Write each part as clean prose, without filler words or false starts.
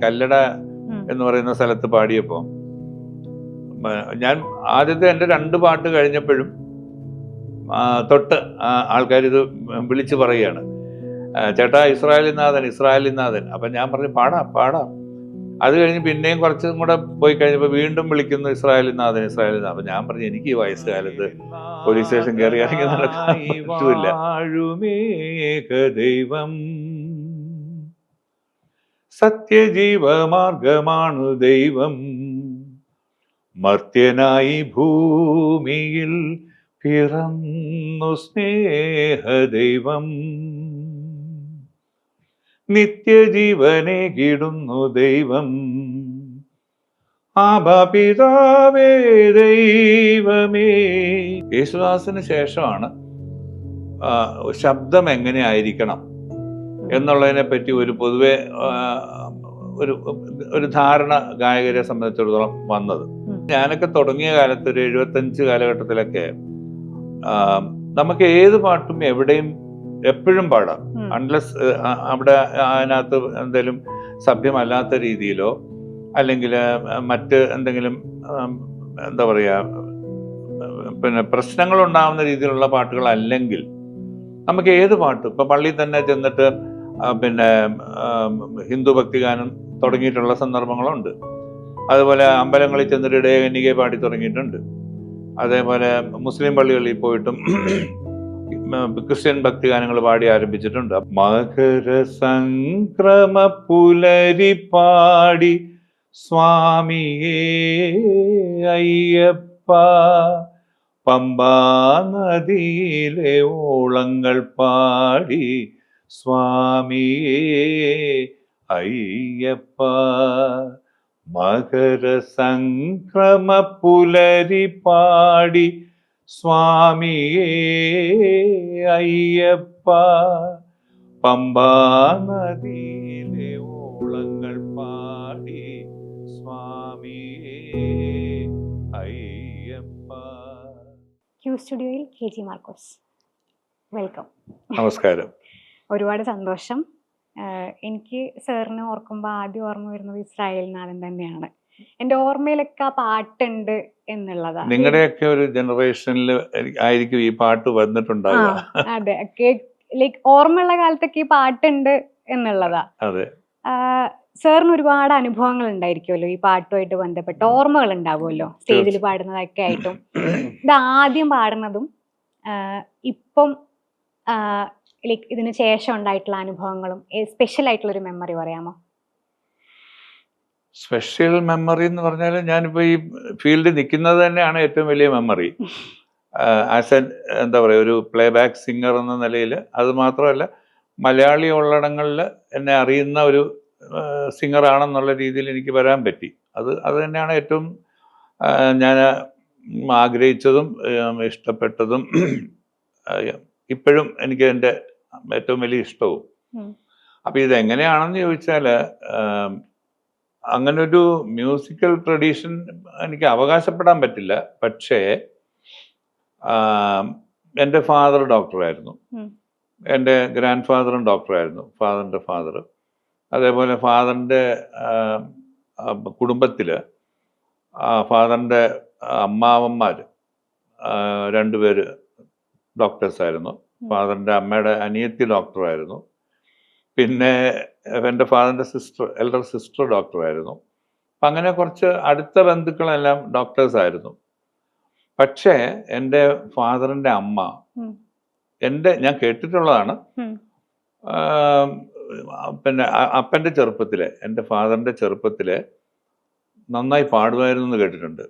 കല്ലട എന്ന് പറയുന്ന സ്ഥലത്ത് പാടിയപ്പോൾ ഞാൻ ആദ്യത്തെ എൻ്റെ 2 പാട്ട് കഴിഞ്ഞപ്പോഴും തൊട്ട് ആൾക്കാർ ഇത് വിളിച്ചു പറയുകയാണ്, ചേട്ടാ ഇസ്രായേലിനാഥൻ. അപ്പം ഞാൻ പറഞ്ഞു പാടാം. അത് കഴിഞ്ഞ് പിന്നെയും കുറച്ചും കൂടെ പോയി കഴിഞ്ഞപ്പോൾ വീണ്ടും വിളിക്കുന്നു ഇസ്രായേലിനാഥൻ. അപ്പം ഞാൻ പറഞ്ഞു, എനിക്ക് ഈ വയസ്സുകാലത്ത് പോലീസ് സ്റ്റേഷൻ കയറി ഇറങ്ങി നടക്കാൻ പറ്റൂല. ദൈവം സത്യജീവമാർഗമാണു ദൈവം, മർത്യനായി ഭൂമിയിൽ പിറന്നു സ്നേഹദൈവം, നിത്യജീവനെ കിടുന്നു ദൈവം, ആബാപിതാവേ ദൈവമേ. യേശുദാസിന് ശേഷമാണ് ശബ്ദം എങ്ങനെ ആയിരിക്കണം എന്നുള്ളതിനെ പറ്റി ഒരു പൊതുവെ ഒരു ധാരണ ഗായകരെ സംബന്ധിച്ചിടത്തോളം വന്നത്. ഞാനൊക്കെ തുടങ്ങിയ കാലത്ത് ഒരു 75 കാലഘട്ടത്തിലൊക്കെ നമുക്ക് ഏത് പാട്ടും എവിടെയും എപ്പോഴും പാടാം, അൺലെസ് അവിടെ അതിനകത്ത് എന്തെങ്കിലും സഭ്യമല്ലാത്ത രീതിയിലോ അല്ലെങ്കിൽ മറ്റ് എന്തെങ്കിലും എന്താ പറയുക പിന്നെ പ്രശ്നങ്ങൾ ഉണ്ടാകുന്ന രീതിയിലുള്ള പാട്ടുകളല്ലെങ്കിൽ നമുക്ക് ഏത് പാട്ടും ഇപ്പം പള്ളിയിൽ തന്നെ ചെന്നിട്ട് പിന്നെ ഹിന്ദു ഭക്തിഗാനം തുടങ്ങിയിട്ടുള്ള സന്ദർഭങ്ങളുണ്ട്. അതുപോലെ അമ്പലങ്ങളിൽ ചെന്നിട്ട് ഇടയകന്യകയെ പാടി തുടങ്ങിയിട്ടുണ്ട്. അതേപോലെ മുസ്ലിം പള്ളികളിൽ പോയിട്ടും ക്രിസ്ത്യൻ ഭക്തിഗാനങ്ങൾ പാടി ആരംഭിച്ചിട്ടുണ്ട്. മകര സംക്രമ പുലരി പാടി സ്വാമിയേ അയ്യപ്പ, പമ്പാ നദിയിലെ ഓളങ്ങൾ പാടി സ്വാമിയേ അയ്യപ്പ, മകര സംക്രമ പുലരി പാടി സ്വാമിയേ അയ്യപ്പ, പമ്പാ നദിയിലെ ഓളങ്ങൾ പാടി സ്വാമിയേ അയ്യപ്പ. ക്യൂ സ്റ്റുഡിയോയിൽ KG മാർക്കോസ്, വെൽക്കം. നമസ്കാരം. ഒരുപാട് സന്തോഷം. എനിക്ക് സാറിനെ ഓർക്കുമ്പോൾ ആദ്യം ഓർമ്മ വരുന്നത് ഇസ്രായേലിനാഥൻ തന്നെയാണ്. എൻ്റെ ഓർമ്മയിലൊക്കെ ആ പാട്ടുണ്ട് എന്നുള്ളതാണ്. നിങ്ങളുടെയൊക്കെ ഒരു ജനറേഷനിൽ ആയിരിക്കും ഈ പാട്ട് വന്നിട്ടുണ്ടാവുക. അതെ, ലൈക്ക് ഓർമ്മയുള്ള കാലത്തൊക്കെ ഈ പാട്ടുണ്ട് എന്നുള്ളതാ. അതെ. സാറിന് ഒരുപാട് അനുഭവങ്ങൾ ഉണ്ടായിരിക്കുമല്ലോ ഈ പാട്ടുമായിട്ട് ബന്ധപ്പെട്ട ഓർമ്മകൾ ഉണ്ടാവുമല്ലോ, സ്റ്റേജിൽ പാടുന്നതൊക്കെ ആയിട്ടും. ഇത് ആദ്യം പാടുന്നതും ഇപ്പം ലൈക്ക് ഇതിന് ശേഷം ഉണ്ടായിട്ടുള്ള അനുഭവങ്ങളും സ്പെഷ്യൽ ആയിട്ടുള്ള ഒരു മെമ്മറി പറയാമോ? സ്പെഷ്യൽ മെമ്മറി എന്ന് പറഞ്ഞാൽ ഞാനിപ്പോൾ ഈ ഫീൽഡിൽ നിൽക്കുന്നത് തന്നെയാണ് ഏറ്റവും വലിയ മെമ്മറി. ആസ് എൻ എന്താ പറയുക, ഒരു പ്ലേ ബാക്ക് സിംഗർ എന്ന നിലയിൽ. അത് മാത്രമല്ല, മലയാളി ഉള്ളടങ്ങളിൽ എന്നെ അറിയുന്ന ഒരു സിംഗറാണെന്നുള്ള രീതിയിൽ എനിക്ക് വരാൻ പറ്റി. അത് തന്നെയാണ് ഏറ്റവും ഞാൻ ആഗ്രഹിച്ചതും ഇഷ്ടപ്പെട്ടതും ഇപ്പോഴും എനിക്ക് എൻ്റെ ഏറ്റവും വലിയ ഇഷ്ടവും. അപ്പം ഇതെങ്ങനെയാണെന്ന് ചോദിച്ചാൽ, അങ്ങനൊരു മ്യൂസിക്കൽ ട്രഡീഷൻ എനിക്ക് അവകാശപ്പെടാൻ പറ്റില്ല. പക്ഷേ എൻ്റെ ഫാദർ ഡോക്ടറായിരുന്നു, എൻ്റെ ഗ്രാൻഡ് ഫാദറും ഡോക്ടറായിരുന്നു, ഫാദറിൻ്റെ ഫാദർ. അതേപോലെ ഫാദറിൻ്റെ കുടുംബത്തിൽ ഫാദറിൻ്റെ അമ്മാവന്മാർ 2 പേര് ഡോക്ടേഴ്സായിരുന്നു. ഫാദറിൻ്റെ അമ്മയുടെ അനിയത്തി ഡോക്ടറായിരുന്നു. പിന്നെ എൻ്റെ ഫാദറിൻ്റെ എൽഡർ സിസ്റ്റർ ഡോക്ടറായിരുന്നു. അപ്പം അങ്ങനെ കുറച്ച് അടുത്ത ബന്ധുക്കളെല്ലാം ഡോക്ടേഴ്സായിരുന്നു. പക്ഷേ എൻ്റെ ഫാദറിൻ്റെ അമ്മ ഞാൻ കേട്ടിട്ടുള്ളതാണ്, പിന്നെ അപ്പൻ്റെ ചെറുപ്പത്തിലെ, എൻ്റെ ഫാദറിൻ്റെ ചെറുപ്പത്തിലെ നന്നായി പാടുമായിരുന്നു എന്ന് കേട്ടിട്ടുണ്ട്.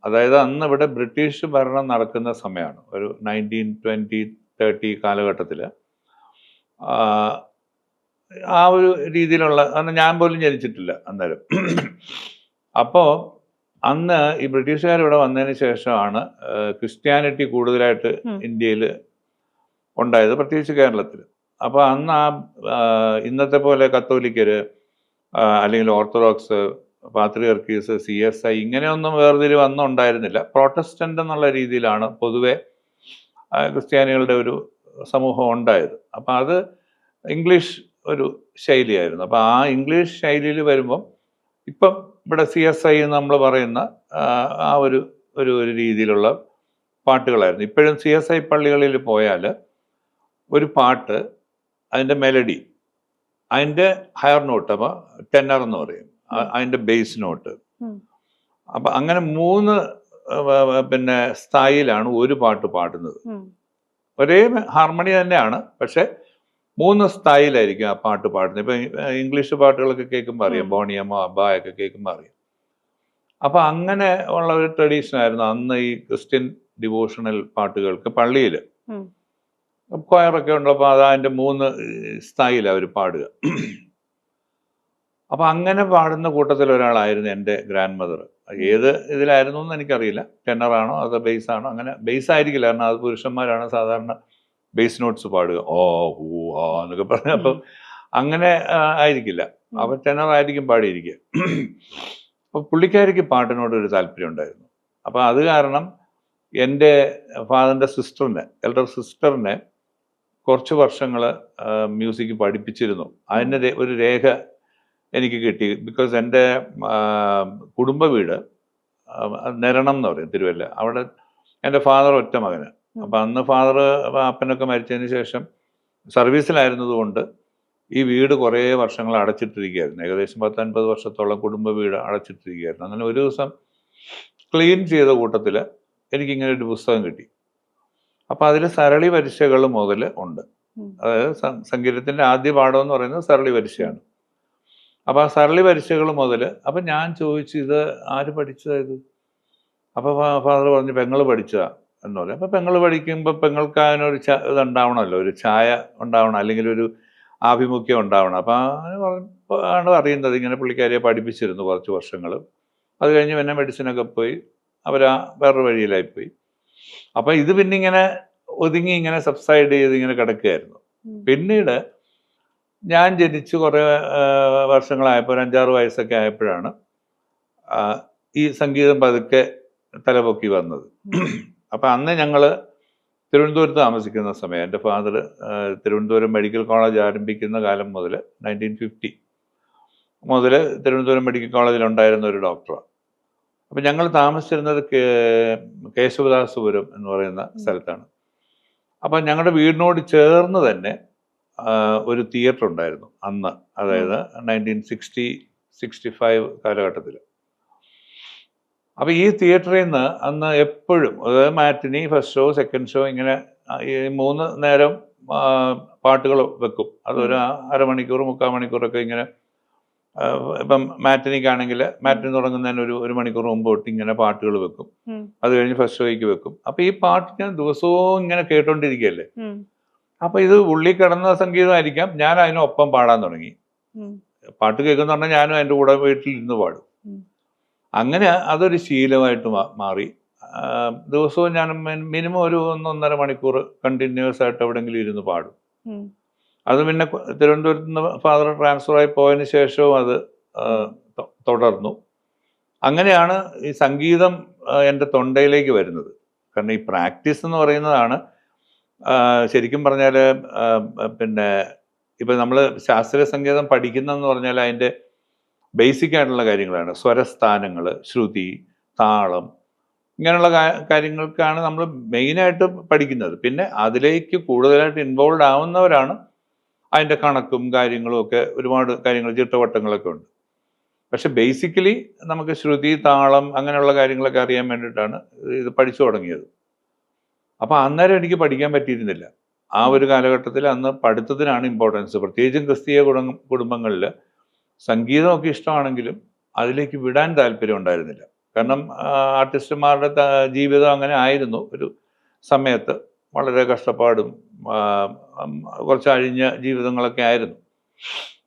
അതായത് അന്ന് ഇവിടെ ബ്രിട്ടീഷ് ഭരണം നടക്കുന്ന സമയമാണ്, ഒരു 1920-30 കാലഘട്ടത്തിൽ. ആ ഒരു രീതിയിലുള്ള, അന്ന് ഞാൻ പോലും ജനിച്ചിട്ടില്ല അന്നേരം. അപ്പോൾ അന്ന് ഈ ബ്രിട്ടീഷുകാർ ഇവിടെ വന്നതിന് ശേഷമാണ് ക്രിസ്ത്യാനിറ്റി കൂടുതലായിട്ട് ഇന്ത്യയിൽ ഉണ്ടായത്, പ്രത്യേകിച്ച് കേരളത്തിൽ. അപ്പോൾ അന്ന് ഇന്നത്തെ പോലെ കത്തോലിക്കർ അല്ലെങ്കിൽ ഓർത്തഡോക്സ്, പാത്രിയർക്കീസ്, CSI ഇങ്ങനെയൊന്നും വേർതിരിവ് അന്നും ഉണ്ടായിരുന്നില്ല. പ്രോട്ടസ്റ്റൻ്റ് എന്നുള്ള രീതിയിലാണ് പൊതുവെ ക്രിസ്ത്യാനികളുടെ ഒരു സമൂഹം ഉണ്ടായത്. അപ്പം അത് ഇംഗ്ലീഷ് ഒരു ശൈലിയായിരുന്നു. അപ്പോൾ ആ ഇംഗ്ലീഷ് ശൈലിയിൽ വരുമ്പം ഇപ്പം ഇവിടെ CSI നമ്മൾ പറയുന്ന ആ ഒരു ഒരു ഒരു രീതിയിലുള്ള പാട്ടുകളായിരുന്നു. ഇപ്പോഴും CSI പള്ളികളിൽ പോയാൽ ഒരു പാട്ട്, അതിൻ്റെ മെലഡി, അതിൻ്റെ ഹയർ നോട്ട്, അപ്പോൾ ടെന്നർ എന്ന് പറയും, അതിൻ്റെ ബേസ് നോട്ട്, അപ്പം അങ്ങനെ 3 പിന്നെ സ്ഥായിലാണ് ഒരു പാട്ട് പാടുന്നത്. ഒരേ ഹാർമണി തന്നെയാണ്, പക്ഷെ 3 സ്ഥായിലായിരിക്കും ആ പാട്ട് പാടുന്നത്. ഇപ്പം ഇംഗ്ലീഷ് പാട്ടുകളൊക്കെ കേൾക്കുമ്പോൾ അറിയാം, ബോണിയമ്മോ അബ്ബായൊക്കെ കേൾക്കുമ്പോൾ അറിയാം. അപ്പം അങ്ങനെ ഉള്ള ഒരു ട്രഡീഷൻ ആയിരുന്നു അന്ന് ഈ ക്രിസ്ത്യൻ ഡിവോഷണൽ പാട്ടുകൾക്ക്. പള്ളിയിൽ കൊയറൊക്കെ ഉള്ളപ്പോൾ അത് അതിൻ്റെ 3 സ്ഥായിലാണ് അവർ പാടുക. അപ്പം അങ്ങനെ പാടുന്ന കൂട്ടത്തിൽ ഒരാളായിരുന്നു എൻ്റെ ഗ്രാൻഡ് മദർ. ഏത് ഇതിലായിരുന്നു എന്ന് എനിക്കറിയില്ല, ടെന്നറാണോ അതോ ബേസ് ആണോ. അങ്ങനെ ബേസ് ആയിരിക്കില്ല, കാരണം അത് പുരുഷന്മാരാണ് സാധാരണ ബേസ് നോട്ട്സ് പാടുക, ഓ ഹൂ ആ എന്നൊക്കെ പറഞ്ഞ. അപ്പം അങ്ങനെ ആയിരിക്കില്ല, അവർ ടെനർ ആയിരിക്കും പാടിയിരിക്കുക. അപ്പോൾ പുള്ളിക്കാരിക്ക് പാട്ടിനോട് ഒരു താല്പര്യം ഉണ്ടായിരുന്നു. അപ്പം അത് കാരണം എൻ്റെ ഫാദറിൻ്റെ സിസ്റ്ററിനെ, എൽഡർ സിസ്റ്ററിനെ കുറച്ച് വർഷങ്ങൾ മ്യൂസിക് പഠിപ്പിച്ചിരുന്നു. അതിൻ്റെ ഒരു രേഖ എനിക്ക് കിട്ടി. ബിക്കോസ് എൻ്റെ കുടുംബ വീട് നിരണം എന്ന് പറയും, തിരുവല്ല. അവിടെ എൻ്റെ ഫാദർ ഒറ്റ മകന്. അപ്പം അന്ന് ഫാദർ അപ്പനൊക്കെ മരിച്ചതിന് ശേഷം സർവീസിലായിരുന്നത് കൊണ്ട് ഈ വീട് കുറേ വർഷങ്ങൾ അടച്ചിട്ടിരിക്കുകയായിരുന്നു. ഏകദേശം 10-50 വർഷത്തോളം കുടുംബ വീട് അടച്ചിട്ടിരിക്കുകയായിരുന്നു. അങ്ങനെ ഒരു ദിവസം ക്ലീൻ ചെയ്ത കൂട്ടത്തിൽ എനിക്കിങ്ങനെ ഒരു പുസ്തകം കിട്ടി. അപ്പം അതിൽ സരളി വരിശകൾ മുതൽ ഉണ്ട്. അതായത് സംഗീതത്തിൻ്റെ ആദ്യ പാഠം എന്ന് പറയുന്നത് സരളി വരിശയാണ്. അപ്പം ആ സരളി വരിശകൾ മുതൽ, അപ്പം ഞാൻ ചോദിച്ചു, ഇത് ആര് പഠിച്ചതായത്? അപ്പോൾ ഫാദർ പറഞ്ഞു, പെങ്ങൾ പഠിച്ചതാ എന്ന് പറയും. അപ്പം പെങ്ങൾ പഠിക്കുമ്പോൾ പെങ്ങൾക്ക് അതിനൊരു ഇതുണ്ടാവണമല്ലോ, ഒരു ഛായ ഉണ്ടാവണം, അല്ലെങ്കിൽ ഒരു ആഭിമുഖ്യം ഉണ്ടാവണം. അപ്പം ആണ് അറിയുന്നത് ഇങ്ങനെ പുള്ളിക്കാരിയെ പഠിപ്പിച്ചിരുന്നു കുറച്ച് വർഷങ്ങൾ. അത് കഴിഞ്ഞ് പിന്നെ മെഡിസിനൊക്കെ പോയി അവരാ വേറൊരു വഴിയിലായിപ്പോയി. അപ്പം ഇത് പിന്നെ ഇങ്ങനെ ഒതുങ്ങി ഇങ്ങനെ സബ്സൈഡ് ചെയ്ത് ഇങ്ങനെ കിടക്കുകയായിരുന്നു. പിന്നീട് ഞാൻ ജനിച്ച് കുറേ വർഷങ്ങളായപ്പോൾ, ഒരു 5-6 വയസ്സൊക്കെ ആയപ്പോഴാണ് ഈ സംഗീതം പതുക്കെ തലപൊക്കി വന്നത്. അപ്പം അന്ന് ഞങ്ങൾ തിരുവനന്തപുരത്ത് താമസിക്കുന്ന സമയം, എൻ്റെ ഫാദർ തിരുവനന്തപുരം മെഡിക്കൽ കോളേജ് ആരംഭിക്കുന്ന കാലം മുതൽ 1950 മുതൽ തിരുവനന്തപുരം മെഡിക്കൽ കോളേജിലുണ്ടായിരുന്ന ഒരു ഡോക്ടറാണ്. അപ്പം ഞങ്ങൾ താമസിച്ചിരുന്നത് കേശവദാസപുരം എന്ന് പറയുന്ന സ്ഥലത്താണ്. അപ്പം ഞങ്ങളുടെ വീടിനോട് ചേർന്ന് തന്നെ ഒരു തിയേറ്റർ ഉണ്ടായിരുന്നു അന്ന്, അതായത് 1960-65 കാലഘട്ടത്തിൽ. അപ്പം ഈ തിയേറ്ററിൽ നിന്ന് അന്ന് എപ്പോഴും, അതായത് മാറ്റിനി, ഫസ്റ്റ് ഷോ, സെക്കൻഡ് ഷോ, ഇങ്ങനെ ഈ 3 നേരം പാട്ടുകൾ വെക്കും. അതൊരു അരമണിക്കൂർ 3/4 മണിക്കൂറൊക്കെ ഇങ്ങനെ. ഇപ്പം മാറ്റിനിക്കാണെങ്കിൽ മാറ്റിനി തുടങ്ങുന്നതിന് ഒരു മണിക്കൂർ മുമ്പ് തൊട്ട് ഇങ്ങനെ പാട്ടുകൾ വെക്കും. അത് കഴിഞ്ഞ് ഫസ്റ്റ് ഷോയ്ക്ക് വെക്കും. അപ്പം ഈ പാട്ട് ഞാൻ ദിവസവും ഇങ്ങനെ കേട്ടോണ്ടിരിക്കുകയല്ലേ. അപ്പം ഇത് ഉള്ളിൽ കിടന്ന സംഗീതമായിരിക്കാം, ഞാൻ അതിനൊപ്പം പാടാൻ തുടങ്ങി. പാട്ട് കേൾക്കുന്ന പറഞ്ഞാൽ ഞാനും എൻ്റെ കൂടെ വീട്ടിലിരുന്ന് പാടും. അങ്ങനെ അതൊരു ശീലമായിട്ട് മാറി. ദിവസവും ഞാൻ മിനിമം ഒരു 1-1.5 മണിക്കൂർ കണ്ടിന്യൂസ് ആയിട്ട് എവിടെയെങ്കിലും ഇരുന്ന് പാടും. അത് പിന്നെ തിരുവനന്തപുരത്ത് നിന്ന് ഫാദർ ട്രാൻസ്ഫറായി പോയതിന് ശേഷവും അത് തുടർന്നു. അങ്ങനെയാണ് ഈ സംഗീതം എൻ്റെ തൊണ്ടയിലേക്ക് വരുന്നത്. കാരണം ഈ പ്രാക്ടീസ് എന്ന് പറയുന്നതാണ് ശരിക്കും പറഞ്ഞാൽ, പിന്നെ ഇപ്പം നമ്മൾ ശാസ്ത്രീയ സംഗീതം പഠിക്കുന്നതെന്ന് പറഞ്ഞാൽ അതിൻ്റെ ബേസിക് ആയിട്ടുള്ള കാര്യങ്ങളാണ്. സ്വരസ്ഥാനങ്ങൾ, ശ്രുതി, താളം, ഇങ്ങനെയുള്ള കാര്യങ്ങൾക്കാണ് നമ്മൾ മെയിനായിട്ട് പഠിക്കുന്നത്. പിന്നെ അതിലേക്ക് കൂടുതലായിട്ട് ഇൻവോൾവ് ആവുന്നവരാണ് അതിൻ്റെ കണക്കും കാര്യങ്ങളും ഒക്കെ, ഒരുപാട് കാര്യങ്ങൾ, ചിട്ടവട്ടങ്ങളൊക്കെ ഉണ്ട്. പക്ഷെ ബേസിക്കലി നമുക്ക് ശ്രുതി, താളം, അങ്ങനെയുള്ള കാര്യങ്ങളൊക്കെ അറിയാൻ വേണ്ടിയിട്ടാണ് ഇത് പഠിച്ചു തുടങ്ങിയത്. അപ്പം അന്നേരം എനിക്ക് പഠിക്കാൻ പറ്റിയിരുന്നില്ല. ആ ഒരു കാലഘട്ടത്തിൽ അന്ന് പഠിത്തത്തിനാണ് ഇമ്പോർട്ടൻസ്. പ്രത്യേകിച്ചും ക്രിസ്തീയ കുടുംബങ്ങളിൽ സംഗീതമൊക്കെ ഇഷ്ടമാണെങ്കിലും അതിലേക്ക് വിടാൻ താല്പര്യം ഉണ്ടായിരുന്നില്ല. കാരണം ആർട്ടിസ്റ്റുമാരുടെ ജീവിതം അങ്ങനെ ആയിരുന്നു. ഒരു സമയത്ത് വളരെ കഷ്ടപ്പാടും കുറച്ച് അഴിഞ്ഞ ജീവിതങ്ങളൊക്കെ ആയിരുന്നു.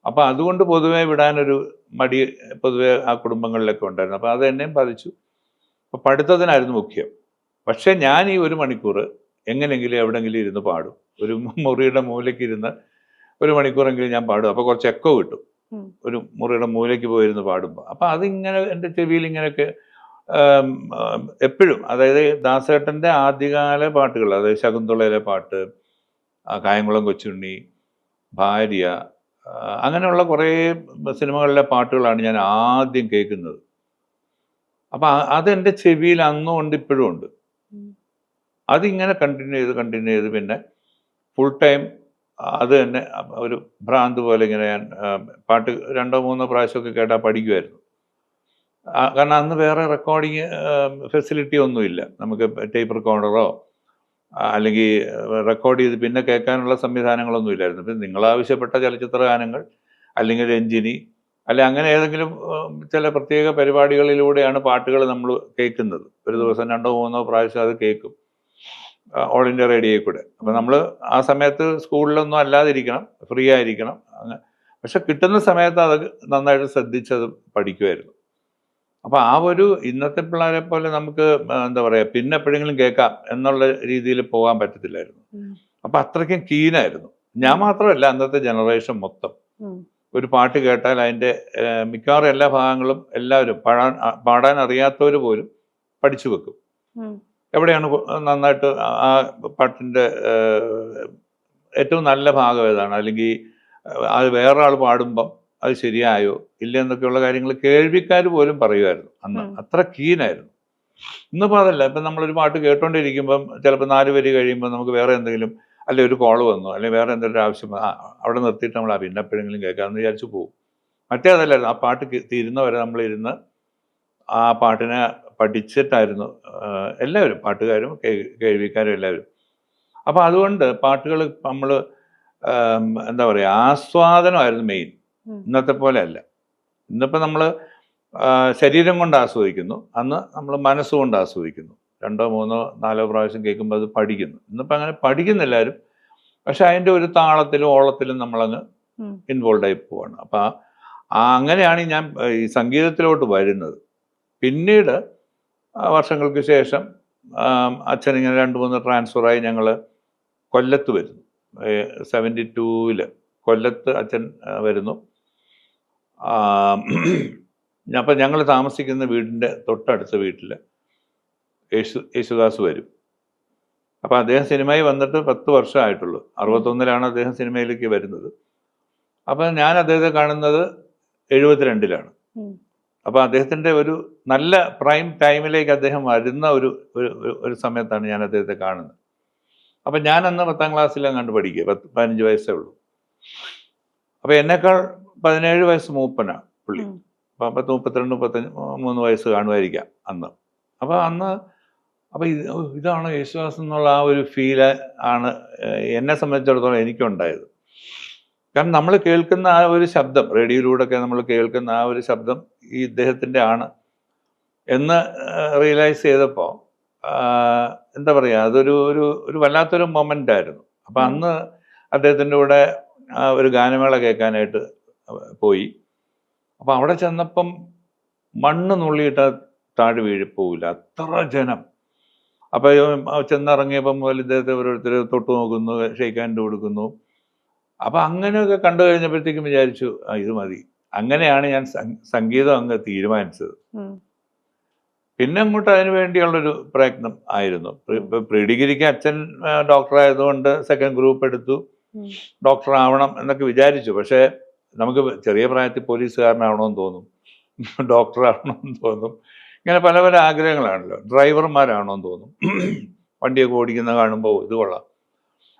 അപ്പം അതുകൊണ്ട് പൊതുവെ വിടാനൊരു മടി പൊതുവെ ആ കുടുംബങ്ങളിലൊക്കെ ഉണ്ടായിരുന്നു. അപ്പം അത് എന്നെയും ബാധിച്ചു. അപ്പം പഠിത്തത്തിനായിരുന്നു മുഖ്യം. പക്ഷെ ഞാൻ ഈ 1 മണിക്കൂർ എങ്ങനെയെങ്കിലും എവിടെയെങ്കിലും ഇരുന്ന് പാടും. ഒരു മുറിയുടെ മൂലയ്ക്ക് ഇരുന്ന് 1 മണിക്കൂറെങ്കിലും ഞാൻ പാടും. അപ്പോൾ കുറച്ച് എക്കോ കിട്ടും ഒരു മുറിയുടെ മൂലയ്ക്ക് പോയിരുന്ന് പാടുമ്പോൾ. അപ്പം അതിങ്ങനെ എൻ്റെ ചെവിയിൽ ഇങ്ങനെയൊക്കെ എപ്പോഴും, അതായത് ദാസേട്ടൻ്റെ ആദ്യകാല പാട്ടുകൾ, അതായത് ശകുന്തളയിലെ പാട്ട്, കായംകുളം കൊച്ചുണ്ണി, ഭാര്യ, അങ്ങനെയുള്ള കുറേ സിനിമകളിലെ പാട്ടുകളാണ് ഞാൻ ആദ്യം കേൾക്കുന്നത്. അപ്പം അതെൻ്റെ ചെവിയിൽ അന്നും ഉണ്ട്, ഇപ്പോഴും ഉണ്ട്. അതിങ്ങനെ കണ്ടിന്യൂ ചെയ്ത് പിന്നെ ഫുൾ ടൈം അത് തന്നെ ഒരു ഭ്രാന്ത് പോലെ ഇങ്ങനെ ഞാൻ പാട്ട് 2-3 പ്രാവശ്യമൊക്കെ കേട്ടാൽ പഠിക്കുമായിരുന്നു. കാരണം അന്ന് വേറെ റെക്കോർഡിങ് ഫെസിലിറ്റി ഒന്നുമില്ല. നമുക്ക് ടേപ്പ് റെക്കോർഡറോ അല്ലെങ്കിൽ റെക്കോർഡ് ചെയ്ത് പിന്നെ കേൾക്കാനുള്ള സംവിധാനങ്ങളൊന്നും ഇല്ലായിരുന്നു. ഇപ്പം നിങ്ങളാവശ്യപ്പെട്ട ചലച്ചിത്ര ഗാനങ്ങൾ അല്ലെങ്കിൽ രഞ്ജിനി അല്ലെ അങ്ങനെ ഏതെങ്കിലും ചില പ്രത്യേക പരിപാടികളിലൂടെയാണ് പാട്ടുകൾ നമ്മൾ കേൾക്കുന്നത്. ഒരു ദിവസം 2-3 പ്രാവശ്യം അത് കേൾക്കും ഓൾ ഇന്ത്യ റേഡിയോയിൽ കൂടെ. അപ്പം നമ്മൾ ആ സമയത്ത് സ്കൂളിലൊന്നും അല്ലാതിരിക്കണം, ഫ്രീ ആയിരിക്കണം. പക്ഷെ കിട്ടുന്ന സമയത്ത് അത് നന്നായിട്ട് ശ്രദ്ധിച്ചത് പഠിക്കുമായിരുന്നു. അപ്പം ആ ഒരു ഇന്നത്തെ പിള്ളേരെ പോലെ നമുക്ക് എന്താ പറയുക പിന്നെ എപ്പോഴെങ്കിലും കേൾക്കാം എന്നുള്ള രീതിയിൽ പോകാൻ പറ്റത്തില്ലായിരുന്നു. അപ്പം അത്രയ്ക്കും കീനായിരുന്നു. ഞാൻ മാത്രമല്ല, അന്നത്തെ ജനറേഷൻ മൊത്തം. ഒരു പാട്ട് കേട്ടാൽ അതിൻ്റെ മിക്കവാറും എല്ലാ ഭാഗങ്ങളും എല്ലാവരും പാടാൻ അറിയാത്തവർ പോലും പഠിച്ചു വെക്കും. എവിടെയാണ് നന്നായിട്ട് ആ പാട്ടിൻ്റെ ഏറ്റവും നല്ല ഭാഗം ഏതാണ്, അല്ലെങ്കിൽ അത് വേറെ ആൾ പാടുമ്പം അത് ശരിയായോ ഇല്ല എന്നൊക്കെയുള്ള കാര്യങ്ങൾ കേൾവിക്കാർ പോലും പറയുമായിരുന്നു അന്ന്. അത്ര കീനായിരുന്നു. ഇന്നിപ്പോൾ അതല്ല. ഇപ്പം നമ്മളൊരു പാട്ട് കേട്ടോണ്ടിരിക്കുമ്പം ചിലപ്പോൾ 4 വരി കഴിയുമ്പോൾ നമുക്ക് വേറെ എന്തെങ്കിലും, അല്ലെ ഒരു കോള് വന്നു, അല്ലെങ്കിൽ വേറെ എന്തെങ്കിലും ആവശ്യം അവിടെ നിർത്തിയിട്ട് നമ്മൾ പിന്നെ എപ്പോഴെങ്കിലും കേൾക്കാമെന്ന് വിചാരിച്ചു പോകും. മറ്റേ അതല്ലായിരുന്നു. ആ പാട്ട് തീരുന്നവരെ നമ്മളിരുന്ന് ആ പാട്ടിനെ പഠിച്ചിട്ടായിരുന്നു എല്ലാവരും, പാട്ടുകാരും കേൾവിക്കാരും എല്ലാവരും. അപ്പം അതുകൊണ്ട് പാട്ടുകൾ നമ്മൾ എന്താ പറയുക, ആസ്വാദനമായിരുന്നു മെയിൻ. ഇന്നത്തെ പോലെ അല്ല. ഇന്നിപ്പോൾ നമ്മൾ ശരീരം കൊണ്ട് ആസ്വദിക്കുന്നു, അന്ന് നമ്മൾ മനസ്സുകൊണ്ട് ആസ്വദിക്കുന്നു. 2-3-4 പ്രാവശ്യം കേൾക്കുമ്പോൾ അത് പഠിക്കുന്നു. ഇന്നിപ്പോൾ അങ്ങനെ പഠിക്കുന്നില്ല ആരും. പക്ഷെ അതിൻ്റെ ഒരു താളത്തിലും ഓളത്തിലും നമ്മളങ്ങ് ഇൻവോൾവ് ആയി പോവാണ്. അപ്പം അങ്ങനെയാണ് ഞാൻ ഈ സംഗീതത്തിലോട്ട് വരുന്നത്. പിന്നീട് വർഷങ്ങൾക്ക് ശേഷം അച്ഛനിങ്ങനെ 2-3 ട്രാൻസ്ഫറായി ഞങ്ങൾ കൊല്ലത്ത് വരുന്നു. 72-ൽ കൊല്ലത്ത് അച്ഛൻ വരുന്നു. അപ്പം ഞങ്ങൾ താമസിക്കുന്ന വീടിൻ്റെ തൊട്ടടുത്ത വീട്ടിൽ യേശുദാസ് വരും. അപ്പം അദ്ദേഹം സിനിമയിൽ വന്നിട്ട് 10 വർഷമായിട്ടുള്ളൂ. 61-ലാണ് അദ്ദേഹം സിനിമയിലേക്ക് വരുന്നത്. അപ്പം ഞാൻ അദ്ദേഹത്തെ കാണുന്നത് 72-ലാണ്. അപ്പം അദ്ദേഹത്തിൻ്റെ ഒരു നല്ല പ്രൈം ടൈമിലേക്ക് അദ്ദേഹം വരുന്ന ഒരു സമയത്താണ് ഞാൻ അദ്ദേഹത്തെ കാണുന്നത്. അപ്പം ഞാൻ അന്ന് 10ാം ക്ലാസ്സിലാണ് കണ്ട് പഠിക്കുക. 15 വയസ്സേ ഉള്ളൂ. അപ്പം എന്നേക്കാൾ 17 വയസ്സ് മൂപ്പനാണ് പുള്ളി. അപ്പം 32-33 വയസ്സ് കാണുമായിരിക്കാം അന്ന്. അപ്പം അന്ന് ഇതാണ് യേശുദാസ് എന്നുള്ള ആ ഒരു ഫീല് ആണ് എന്നെ സംബന്ധിച്ചിടത്തോളം എനിക്കുണ്ടായത്. കാരണം നമ്മൾ കേൾക്കുന്ന ആ ഒരു ശബ്ദം, റേഡിയോയിലൂടെയൊക്കെ നമ്മൾ കേൾക്കുന്ന ആ ഒരു ശബ്ദം ഈ ഇദ്ദേഹത്തിൻ്റെ ആണ് എന്ന് റിയലൈസ് ചെയ്തപ്പോൾ എന്താ പറയുക, അതൊരു ഒരു വല്ലാത്തൊരു മൊമെൻ്റ് ആയിരുന്നു. അപ്പം അന്ന് അദ്ദേഹത്തിൻ്റെ കൂടെ ഒരു ഗാനമേള കേൾക്കാനായിട്ട് പോയി. അപ്പം അവിടെ ചെന്നപ്പം മണ്ണ് നുള്ളിയിട്ട് താഴെ പോവില്ല, അത്ര ജനം. അപ്പോൾ ചെന്നിറങ്ങിയപ്പം മുതൽ ഇദ്ദേഹത്തെ ഓരോരുത്തർ തൊട്ട് നോക്കുന്നു, ഷെയ്ക്ക് ഹാൻഡ് കൊടുക്കുന്നു. അപ്പം അങ്ങനെയൊക്കെ കണ്ടു കഴിഞ്ഞപ്പോഴത്തേക്കും വിചാരിച്ചു ഇത് മതി. അങ്ങനെയാണ് ഞാൻ സംഗീതം അങ്ങ് തീരുമാനിച്ചത്. പിന്നെ അങ്ങോട്ട് അതിന് വേണ്ടിയുള്ളൊരു പ്രയത്നം ആയിരുന്നു. പ്രീ ഡിഗ്രിക്ക് അച്ഛൻ ഡോക്ടറായതുകൊണ്ട് സെക്കൻഡ് ഗ്രൂപ്പ് എടുത്തു. ഡോക്ടർ ആവണം എന്നൊക്കെ വിചാരിച്ചു. പക്ഷേ നമുക്ക് ചെറിയ പ്രായത്തിൽ പോലീസുകാരനാവണമെന്ന് തോന്നും, ഡോക്ടറാവണമെന്ന് തോന്നും, ഇങ്ങനെ പല പല ആഗ്രഹങ്ങളാണല്ലോ. ഡ്രൈവർമാരാവണമെന്ന് തോന്നും, വണ്ടിയൊക്കെ ഓടിക്കുന്ന കാണുമ്പോൾ ഇത് കൊള്ളാം.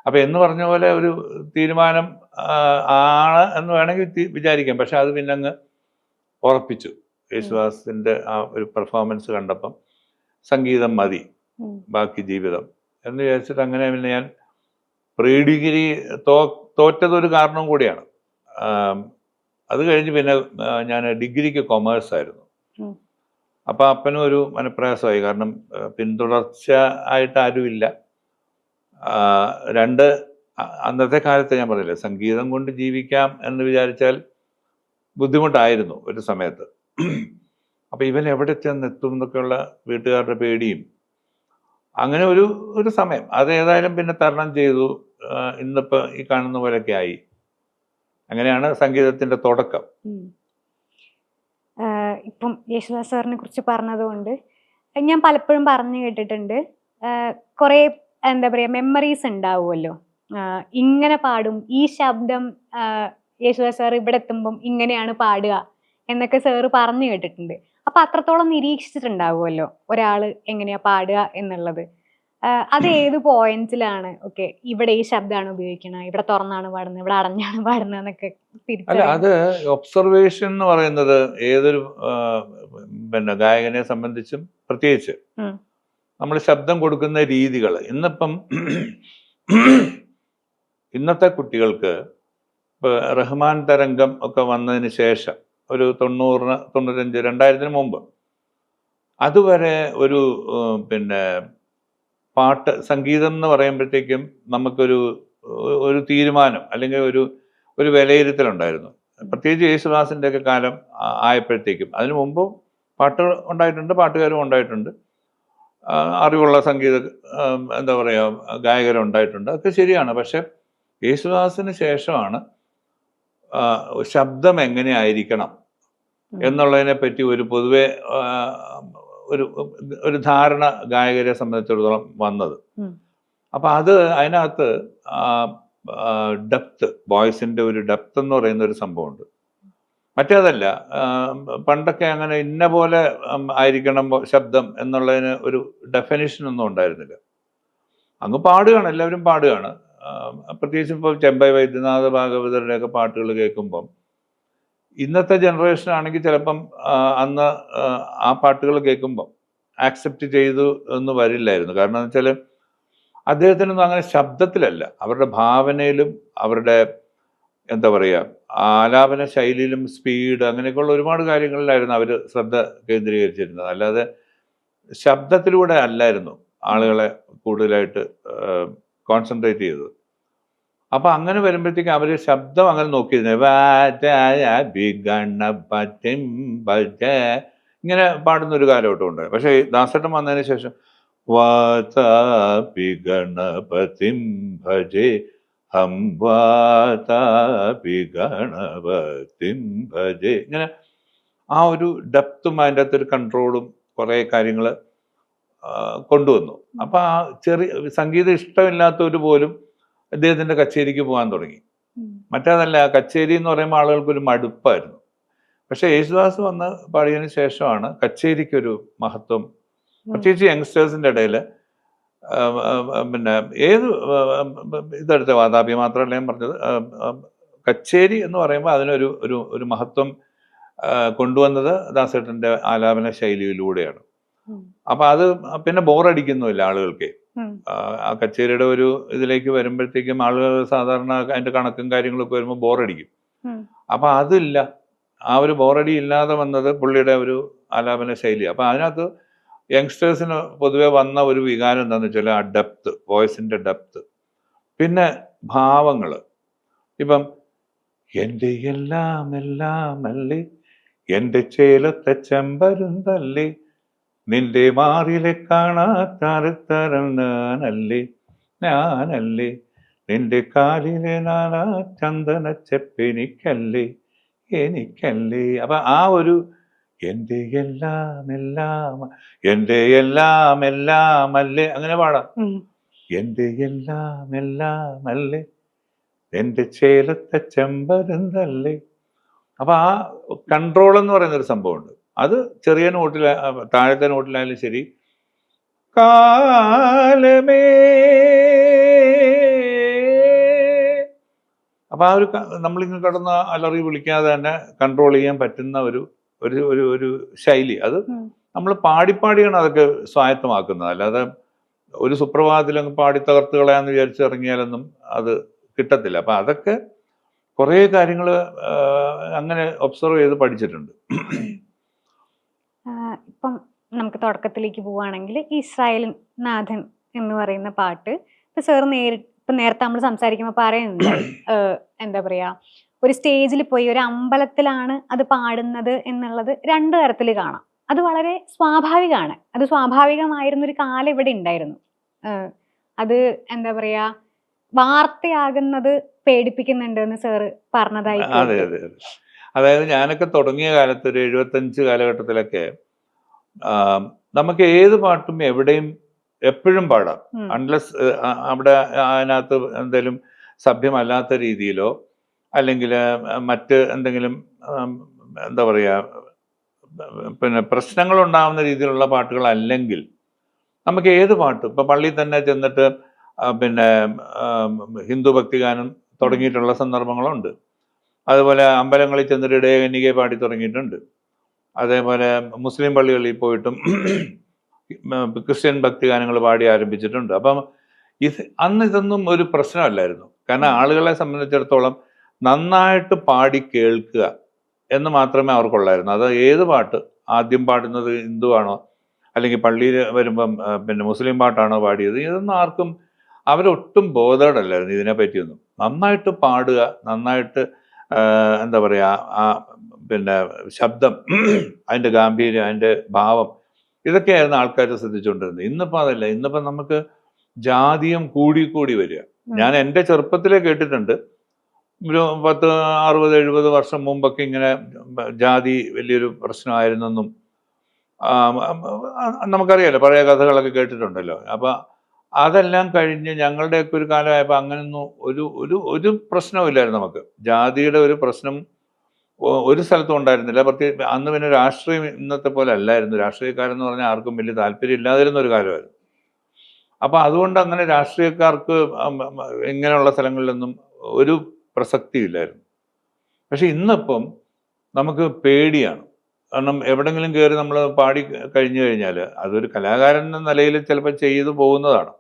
അപ്പം എന്ന് പറഞ്ഞ പോലെ ഒരു തീരുമാനം ആണ് എന്ന് വേണമെങ്കിൽ വിചാരിക്കാം. പക്ഷെ അത് പിന്നെ അങ്ങ് ഉറപ്പിച്ചു. യേശുദാസിൻ്റെ ആ ഒരു പെർഫോമൻസ് കണ്ടപ്പം സംഗീതം മതി, ബാക്കി ജീവിതം എന്ന് വിചാരിച്ചിട്ട് അങ്ങനെ പിന്നെ ഞാൻ പ്രീ ഡിഗ്രി തോറ്റതൊരു കാരണം കൂടിയാണ്. അത് കഴിഞ്ഞ് പിന്നെ ഞാൻ ഡിഗ്രിക്ക് കൊമേഴ്സ് ആയിരുന്നു. അപ്പം അപ്പനും ഒരു മനപ്രയാസമായി. കാരണം പിന്തുടർച്ച ആയിട്ട് ആരുമില്ല. അന്നത്തെ കാലത്ത് ഞാൻ പറഞ്ഞില്ലേ, സംഗീതം കൊണ്ട് ജീവിക്കാം എന്ന് വിചാരിച്ചാൽ ബുദ്ധിമുട്ടായിരുന്നു ഒരു സമയത്ത്. അപ്പം ഇവൻ എവിടെ ചെന്നെത്തും എന്നൊക്കെയുള്ള വീട്ടുകാരുടെ പേടിയും, അങ്ങനെ ഒരു സമയം അത് ഏതായാലും പിന്നെ തരണം ചെയ്തു. ഇന്നിപ്പോൾ ഈ കാണുന്ന പോലെയൊക്കെ ആയി. അങ്ങനെയാണ് സംഗീതത്തിൻ്റെ തുടക്കം. ഇപ്പം യേശുദാസ് സാറിനെ കുറിച്ച് പറഞ്ഞതുകൊണ്ട് ഞാൻ പലപ്പോഴും പറഞ്ഞു കേട്ടിട്ടുണ്ട്, കുറേ എന്താ പറയുക മെമ്മറീസ് ഉണ്ടാവുമല്ലോ. ഇങ്ങനെ പാടും, ഈ ശബ്ദം യേശുദാസ് സാർ ഇവിടെ എത്തുമ്പം ഇങ്ങനെയാണ് പാടുക എന്നൊക്കെ സാറ് പറഞ്ഞു കേട്ടിട്ടുണ്ട്. അപ്പൊ അത്രത്തോളം നിരീക്ഷിച്ചിട്ടുണ്ടാവുമല്ലോ ഒരാള് എങ്ങനെയാ പാടുക എന്നുള്ളത്. അത് ഏത് പോയിന്റ്സിലാണ് ഓക്കെ ഇവിടെ ഈ ശബ്ദമാണ് ഉപയോഗിക്കുന്നത്, ഇവിടെ തുറന്നാണ് പാടുന്നത്, ഇവിടെ അടഞ്ഞാണ് പാടുന്നത് എന്നൊക്കെ അല്ല, തിരിച്ചറിയാൻ? അത് ഒബ്സർവേഷൻ എന്ന് പറയുന്നത് ഏതൊരു പിന്നെ ഗായകനെ സംബന്ധിച്ചും പ്രത്യേകിച്ച് ഉം. നമ്മൾ ശബ്ദം കൊടുക്കുന്ന രീതികൾ ഇന്നിപ്പം ഇന്നത്തെ കുട്ടികൾക്ക് ഇപ്പോൾ റഹ്മാൻ തരംഗം ഒക്കെ വന്നതിന് ശേഷം ഒരു 90, 95, 2000 മുമ്പ് അതുവരെ ഒരു പിന്നെ പാട്ട് സംഗീതം എന്ന് പറയുമ്പോഴത്തേക്കും നമുക്കൊരു ഒരു തീരുമാനം അല്ലെങ്കിൽ ഒരു വിലയിരുത്തലുണ്ടായിരുന്നു. പ്രത്യേകിച്ച് യേശുദാസിൻ്റെ ഒക്കെ കാലം ആയപ്പോഴത്തേക്കും. അതിനു മുമ്പും പാട്ടുകൾ ഉണ്ടായിട്ടുണ്ട്, പാട്ടുകാരും ഉണ്ടായിട്ടുണ്ട്, അറിവുള്ള സംഗീത എന്താ പറയുക ഗായകരുണ്ടായിട്ടുണ്ട്, അതൊക്കെ ശരിയാണ്. പക്ഷെ യേശുദാസിന് ശേഷമാണ് ശബ്ദം എങ്ങനെയായിരിക്കണം എന്നുള്ളതിനെ പറ്റി ഒരു പൊതുവെ ഒരു ധാരണ ഗായകരെ സംബന്ധിച്ചിടത്തോളം വന്നത്. അപ്പം അതിനകത്ത് ഡെപ്ത്, വോയിസിൻ്റെ ഒരു ഡെപ്ത് എന്ന് പറയുന്ന ഒരു സംഭവമുണ്ട്. മറ്റേതല്ല, പണ്ടൊക്കെ അങ്ങനെ ഇന്ന പോലെ ആയിരിക്കണം ശബ്ദം എന്നുള്ളതിന് ഒരു ഡെഫിനിഷൻ ഒന്നും ഉണ്ടായിരുന്നില്ല. അങ്ങ് പാടുകയാണ്, എല്ലാവരും പാടുകയാണ്. പ്രത്യേകിച്ച് ഇപ്പോൾ ചെമ്പൈ വൈദ്യനാഥ ഭാഗവതരുടെയൊക്കെ പാട്ടുകൾ കേൾക്കുമ്പം ഇന്നത്തെ ജനറേഷൻ ആണെങ്കിൽ ചിലപ്പം അന്ന് ആ പാട്ടുകൾ കേൾക്കുമ്പം ആക്സെപ്റ്റ് ചെയ്തു എന്ന് വരില്ലായിരുന്നു. കാരണം എന്ന് വെച്ചാൽ അദ്ദേഹത്തിനൊന്നും അങ്ങനെ ശബ്ദത്തിലല്ല, അവരുടെ ഭാവനയിലും അവരുടെ എന്താ പറയുക ആലാപന ശൈലിയിലും സ്പീഡ് അങ്ങനെയൊക്കെയുള്ള ഒരുപാട് കാര്യങ്ങളിലായിരുന്നു അവർ ശ്രദ്ധ കേന്ദ്രീകരിച്ചിരുന്നത്. അല്ലാതെ ശബ്ദത്തിലൂടെ അല്ലായിരുന്നു ആളുകളെ കൂടുതലായിട്ട് കോൺസെൻട്രേറ്റ് ചെയ്തത്. അപ്പം അങ്ങനെ വരുമ്പോഴത്തേക്കും അവർ ശബ്ദം അങ്ങനെ നോക്കിയിരുന്നത് ഇങ്ങനെ പാടുന്ന ഒരു കാലഘട്ടം ഉണ്ട്. പക്ഷേ ദാസേട്ടൻ വന്നതിന് ശേഷം വാതാപി ഗണപതിം ഭജേ ഹം വാതാപി ഗണപതിം ഭജേ, ഇങ്ങനെ ആ ഒരു ഡെപ്തും അതിൻ്റെ അകത്തൊരു കൺട്രോളും കുറേ കാര്യങ്ങൾ കൊണ്ടുവന്നു. അപ്പം ആ സംഗീതം ഇഷ്ടമില്ലാത്തവർ പോലും അദ്ദേഹത്തിൻ്റെ കച്ചേരിക്ക് പോകാൻ തുടങ്ങി. മറ്റേതല്ല, കച്ചേരി എന്ന് പറയുമ്പോൾ ആളുകൾക്കൊരു മടുപ്പായിരുന്നു. പക്ഷെ യേശുദാസ് വന്ന് പാടിയതിനു ശേഷമാണ് കച്ചേരിക്കൊരു മഹത്വം, പ്രത്യേകിച്ച് യങ്സ്റ്റേഴ്സിൻ്റെ ഇടയിൽ. പിന്നെ ഏത് ഇതെടുത്ത വാതാപി മാത്രമല്ല ഞാൻ പറഞ്ഞത്, കച്ചേരി എന്ന് പറയുമ്പോൾ അതിനൊരു ഒരു മഹത്വം കൊണ്ടുവന്നത് ദാസേട്ടൻ്റെ ആലാപന ശൈലിയിലൂടെയാണ്. അപ്പം അത് പിന്നെ ബോറടിക്കുന്നുമില്ല ആളുകൾക്ക്. ആ കച്ചേരിയുടെ ഒരു ഇതിലേക്ക് വരുമ്പോഴത്തേക്കും ആളുകൾ സാധാരണ അതിൻ്റെ കണക്കും കാര്യങ്ങളൊക്കെ വരുമ്പോൾ ബോറടിക്കും. അപ്പം അതില്ല, ആ ഒരു ബോറടി ഇല്ലാതെ വന്നത് പുള്ളിയുടെ ഒരു ആലാപന ശൈലി. അപ്പം അതിനകത്ത് യങ്സ്റ്റേഴ്സിന് പൊതുവെ വന്ന ഒരു വികാരം എന്താണെന്ന് വെച്ചാൽ ആ ഡെപ്ത്, വോയിസിൻ്റെ ഡെപ്ത്, പിന്നെ ഭാവങ്ങൾ. ഇപ്പം എൻ്റെ എല്ലാം എല്ലാം അല്ലേ, എൻ്റെ ചേലത്തെ ചെമ്പരുന്തല്ലേ, നിന്റെ മാറിലെ കാണാത്തരത്തരം ഞാനല്ലേ, നിന്റെ കാലിലെ നാനാ ചന്ദന ചെപ്പെനിക്കല്ലേ എനിക്കല്ലേ. അപ്പൊ ആ ഒരു എൻ്റെ എല്ലാം എല്ലാം, എൻ്റെ എല്ലാം എല്ലാം അല്ലേ, അങ്ങനെ പാടാം. എൻ്റെ എല്ലാം എല്ലാം അല്ലേ, എൻ്റെ ചേലത്തെ ചെമ്പരുന്തല്ലേ. അപ്പൊ ആ കൺട്രോൾ എന്ന് പറയുന്നൊരു സംഭവമുണ്ട്. അത് ചെറിയ നോട്ടിൽ, താഴത്തെ നോട്ടിലായാലും ശരി, കാലമേ. അപ്പൊ ആ ഒരു നമ്മളിങ്ങനെ കടന്ന് അലറി വിളിക്കാതെ തന്നെ കൺട്രോൾ ചെയ്യാൻ പറ്റുന്ന ഒരു ഒരു ഒരു ശൈലി, അത് നമ്മൾ പാടിപ്പാടിയാണ് അതൊക്കെ സ്വായത്തമാക്കുന്നത്. അല്ലാതെ ഒരു സുപ്രഭാതത്തിലങ്ങ് പാടി തകർത്ത് കളയാന്ന് വിചാരിച്ച് ഇറങ്ങിയാലൊന്നും അത് കിട്ടത്തില്ല. അപ്പൊ അതൊക്കെ കുറേ കാര്യങ്ങൾ അങ്ങനെ ഒബ്സർവ് ചെയ്ത് പഠിച്ചിട്ടുണ്ട്. ഇപ്പം നമുക്ക് തുടക്കത്തിലേക്ക് പോവുകയാണെങ്കിൽ ഇസ്രായേൽ നാഥൻ എന്ന് പറയുന്ന പാട്ട് ഇപ്പൊ സാർ ഇപ്പൊ നേരത്തെ നമ്മൾ സംസാരിക്കുമ്പോൾ പറയുന്നുണ്ടായി, എന്താ പറയാ, ഒരു സ്റ്റേജിൽ പോയി ഒരു അമ്പലത്തിലാണ് അത് പാടുന്നത് എന്നുള്ളത് 2 തരത്തിൽ കാണാം. അത് വളരെ സ്വാഭാവികമാണ്. അത് സ്വാഭാവികമായിരുന്നൊരു കാലം ഇവിടെ ഉണ്ടായിരുന്നു. അത് എന്താ പറയാ, വാർത്തയാകുന്നത് പേടിപ്പിക്കുന്നുണ്ട് എന്ന് സാറ് പറഞ്ഞതായി. അതെ അതെ അതെ. അതായത് ഞാനൊക്കെ തുടങ്ങിയ കാലത്ത് ഒരു 75 കാലഘട്ടത്തിലൊക്കെ നമുക്ക് ഏത് പാട്ടും എവിടെയും എപ്പോഴും പാടാം. അൺലെസ് അവിടെ അതിനകത്ത് എന്തെങ്കിലും സഭ്യമല്ലാത്ത രീതിയിലോ അല്ലെങ്കിൽ മറ്റ് എന്തെങ്കിലും എന്താ പറയുക പിന്നെ പ്രശ്നങ്ങളുണ്ടാകുന്ന രീതിയിലുള്ള പാട്ടുകളല്ലെങ്കിൽ നമുക്ക് ഏത് പാട്ടും ഇപ്പം പള്ളിയിൽ തന്നെ ചെന്നിട്ട് പിന്നെ ഹിന്ദു ഭക്തിഗാനം തുടങ്ങിയിട്ടുള്ള സന്ദർഭങ്ങളുണ്ട്. അതുപോലെ അമ്പലങ്ങളിൽ ചെന്നിട്ട് ഇടയകന്യകയെ പാടി തുടങ്ങിയിട്ടുണ്ട്. അതേപോലെ മുസ്ലിം പള്ളികളിൽ പോയിട്ടും ക്രിസ്ത്യൻ ഭക്തിഗാനങ്ങൾ പാടി ആരംഭിച്ചിട്ടുണ്ട്. അപ്പം അന്ന് ഇതൊന്നും ഒരു പ്രശ്നമല്ലായിരുന്നു. കാരണം ആളുകളെ സംബന്ധിച്ചിടത്തോളം നന്നായിട്ട് പാടി കേൾക്കുക എന്ന് മാത്രമേ അവർക്കുള്ളായിരുന്നു. അത് ഏത് പാട്ട് ആദ്യം പാടുന്നത് ഹിന്ദുവാണോ അല്ലെങ്കിൽ പള്ളിയിൽ വരുമ്പം പിന്നെ മുസ്ലിം പാട്ടാണോ പാടിയത്, ഇതൊന്നും ആർക്കും അവരൊട്ടും ബോധേഡല്ലായിരുന്നു ഇതിനെ പറ്റിയൊന്നും. നന്നായിട്ട് പാടുക, നന്നായിട്ട് എന്താ പറയുക, ആ പിന്നെ ശബ്ദം, അതിൻ്റെ ഗാംഭീര്യം, അതിൻ്റെ ഭാവം, ഇതൊക്കെയായിരുന്നു ആൾക്കാർ ശ്രദ്ധിച്ചുകൊണ്ടിരുന്നത്. ഇന്നിപ്പോൾ അതല്ല. ഇന്നിപ്പം നമുക്ക് ജാതിയം കൂടി വരിക. ഞാൻ എൻ്റെ ചെറുപ്പത്തിലേ കേട്ടിട്ടുണ്ട്, ഒരു 10, 60, 70 വർഷം മുമ്പൊക്കെ ഇങ്ങനെ ജാതി വലിയൊരു പ്രശ്നമായിരുന്നെന്നും നമുക്കറിയാലോ, പഴയ കഥകളൊക്കെ കേട്ടിട്ടുണ്ടല്ലോ. അപ്പം അതെല്ലാം കഴിഞ്ഞ് ഞങ്ങളുടെയൊക്കെ ഒരു കാലമായപ്പോൾ അങ്ങനെയൊന്നും ഒരു പ്രശ്നമില്ലായിരുന്നു നമുക്ക്. ജാതിയുടെ ഒരു പ്രശ്നം ഒരു സ്ഥലത്തും ഉണ്ടായിരുന്നില്ല. പ്രത്യേകിച്ച് അന്ന് പിന്നെ രാഷ്ട്രീയം ഇന്നത്തെ പോലെ അല്ലായിരുന്നു. രാഷ്ട്രീയക്കാരെന്ന് പറഞ്ഞാൽ ആർക്കും വലിയ താല്പര്യം ഇല്ലാതിരുന്ന ഒരു കാലമായിരുന്നു. അപ്പം അതുകൊണ്ട് അങ്ങനെ രാഷ്ട്രീയക്കാർക്ക് ഇങ്ങനെയുള്ള സ്ഥലങ്ങളിലൊന്നും ഒരു പ്രസക്തിയില്ലായിരുന്നു. പക്ഷെ ഇന്നിപ്പം നമുക്ക് പേടിയാണ്. കാരണം എവിടെങ്കിലും കയറി നമ്മൾ പാടി കഴിഞ്ഞു കഴിഞ്ഞാൽ അതൊരു കലാകാരൻ എന്ന നിലയിൽ ചിലപ്പോൾ ചെയ്തു പോകുന്നതാണ്.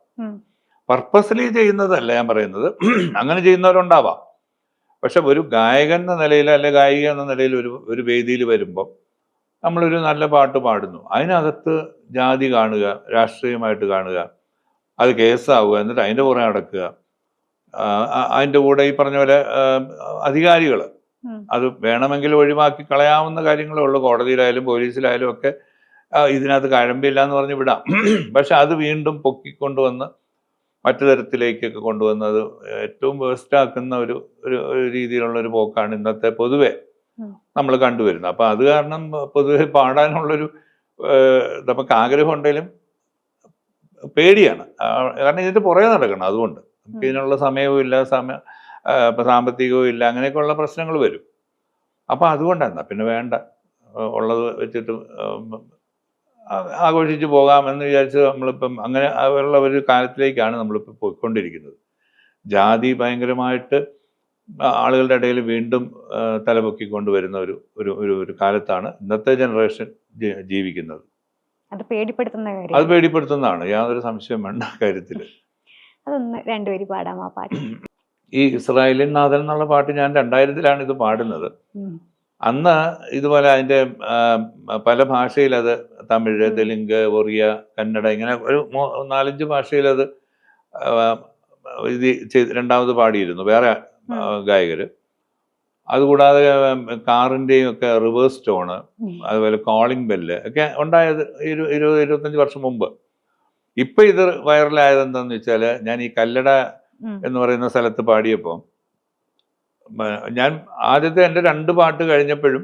പർപ്പസ്ലി ചെയ്യുന്നതല്ല ഞാൻ പറയുന്നത്, അങ്ങനെ ചെയ്യുന്നവരുണ്ടാവാം. പക്ഷെ ഒരു ഗായകൻ എന്ന നിലയിൽ അല്ലെ ഗായിക എന്ന നിലയിൽ ഒരു വേദിയിൽ വരുമ്പം നമ്മളൊരു നല്ല പാട്ട് പാടുന്നു, അതിനകത്ത് ജാതി കാണുക, രാഷ്ട്രീയമായിട്ട് കാണുക, അത് കേസാവുക, എന്നിട്ട് അതിൻ്റെ പുറകെ നടക്കുക. അതിൻ്റെ കൂടെ ഈ പറഞ്ഞ പോലെ അധികാരികൾ അത് വേണമെങ്കിൽ ഒഴിവാക്കി കളയാവുന്ന കാര്യങ്ങളേ ഉള്ളൂ. കോടതിയിലായാലും പോലീസിലായാലും ഒക്കെ ഇതിനകത്ത് കഴമ്പില്ല എന്ന് പറഞ്ഞ് വിടാം. പക്ഷെ അത് വീണ്ടും പൊക്കിക്കൊണ്ടുവന്ന് മറ്റു തരത്തിലേക്കൊക്കെ കൊണ്ടുവന്നത് ഏറ്റവും വേസ്റ്റാക്കുന്ന ഒരു രീതിയിലുള്ള ഒരു പോക്കാണ് ഇന്നത്തെ പൊതുവെ നമ്മൾ കണ്ടുവരുന്നത്. അപ്പം അത് കാരണം പൊതുവെ പാടാനുള്ളൊരു നമുക്ക് ആഗ്രഹം ഉണ്ടെങ്കിലും പേടിയാണ്. കാരണം ഇതിൻ്റെ പുറകെ നടക്കണം. അതുകൊണ്ട് നമുക്ക് ഇതിനുള്ള സമയവും ഇല്ല, സാമ്പത്തികവും ഇല്ല, അങ്ങനെയൊക്കെയുള്ള പ്രശ്നങ്ങൾ വരും. അപ്പം അതുകൊണ്ടാണ് പിന്നെ വേണ്ട, ഉള്ളത് വെച്ചിട്ട് ആഘോഷിച്ച് പോകാമെന്ന് വിചാരിച്ച് നമ്മളിപ്പം അങ്ങനെ ഉള്ള ഒരു കാലത്തിലേക്കാണ് നമ്മളിപ്പോൾ പോയിക്കൊണ്ടിരിക്കുന്നത്. ജാതി ഭയങ്കരമായിട്ട് ആളുകളുടെ ഇടയിൽ വീണ്ടും തലപൊക്കിക്കൊണ്ടുവരുന്ന ഒരു കാലത്താണ് ഇന്നത്തെ ജനറേഷൻ ജീവിക്കുന്നത്. അത് പേടിപ്പെടുത്തുന്ന അത് പേടിപ്പെടുത്തുന്നതാണ്, യാതൊരു സംശയം വേണ്ട കാര്യത്തിൽ. അതൊന്ന് രണ്ടുപേരും പാടാം ആ പാട്ട്. ഈ ഇസ്രായേലിൻ നാഥൻ എന്നുള്ള പാട്ട് ഞാൻ 2000-ലാണ് ഇത് പാടുന്നത്. അന്ന് ഇതുപോലെ അതിൻ്റെ പല ഭാഷയിൽ, അത് തമിഴ്, തെലുങ്ക്, ഒറിയ, കന്നഡ, ഇങ്ങനെ ഒരു 4-5 ഭാഷയിലത് ഇത് രണ്ടാമത് പാടിയിരുന്നു വേറെ ഗായകർ. അതുകൂടാതെ കാറിൻ്റെയും ഒക്കെ റിവേഴ്സ് ടോണ്, അതുപോലെ കോളിംഗ് ബെല്ല് ഒക്കെ ഉണ്ടായത് 20-25 വർഷം മുമ്പ്. ഇപ്പം ഇത് വൈറലായത് എന്താണെന്ന് വെച്ചാൽ, ഞാൻ ഈ കല്ലട എന്ന് പറയുന്ന സ്ഥലത്ത് പാടിയപ്പോൾ ഞാൻ ആദ്യത്തെ എൻ്റെ 2 പാട്ട് കഴിഞ്ഞപ്പോഴും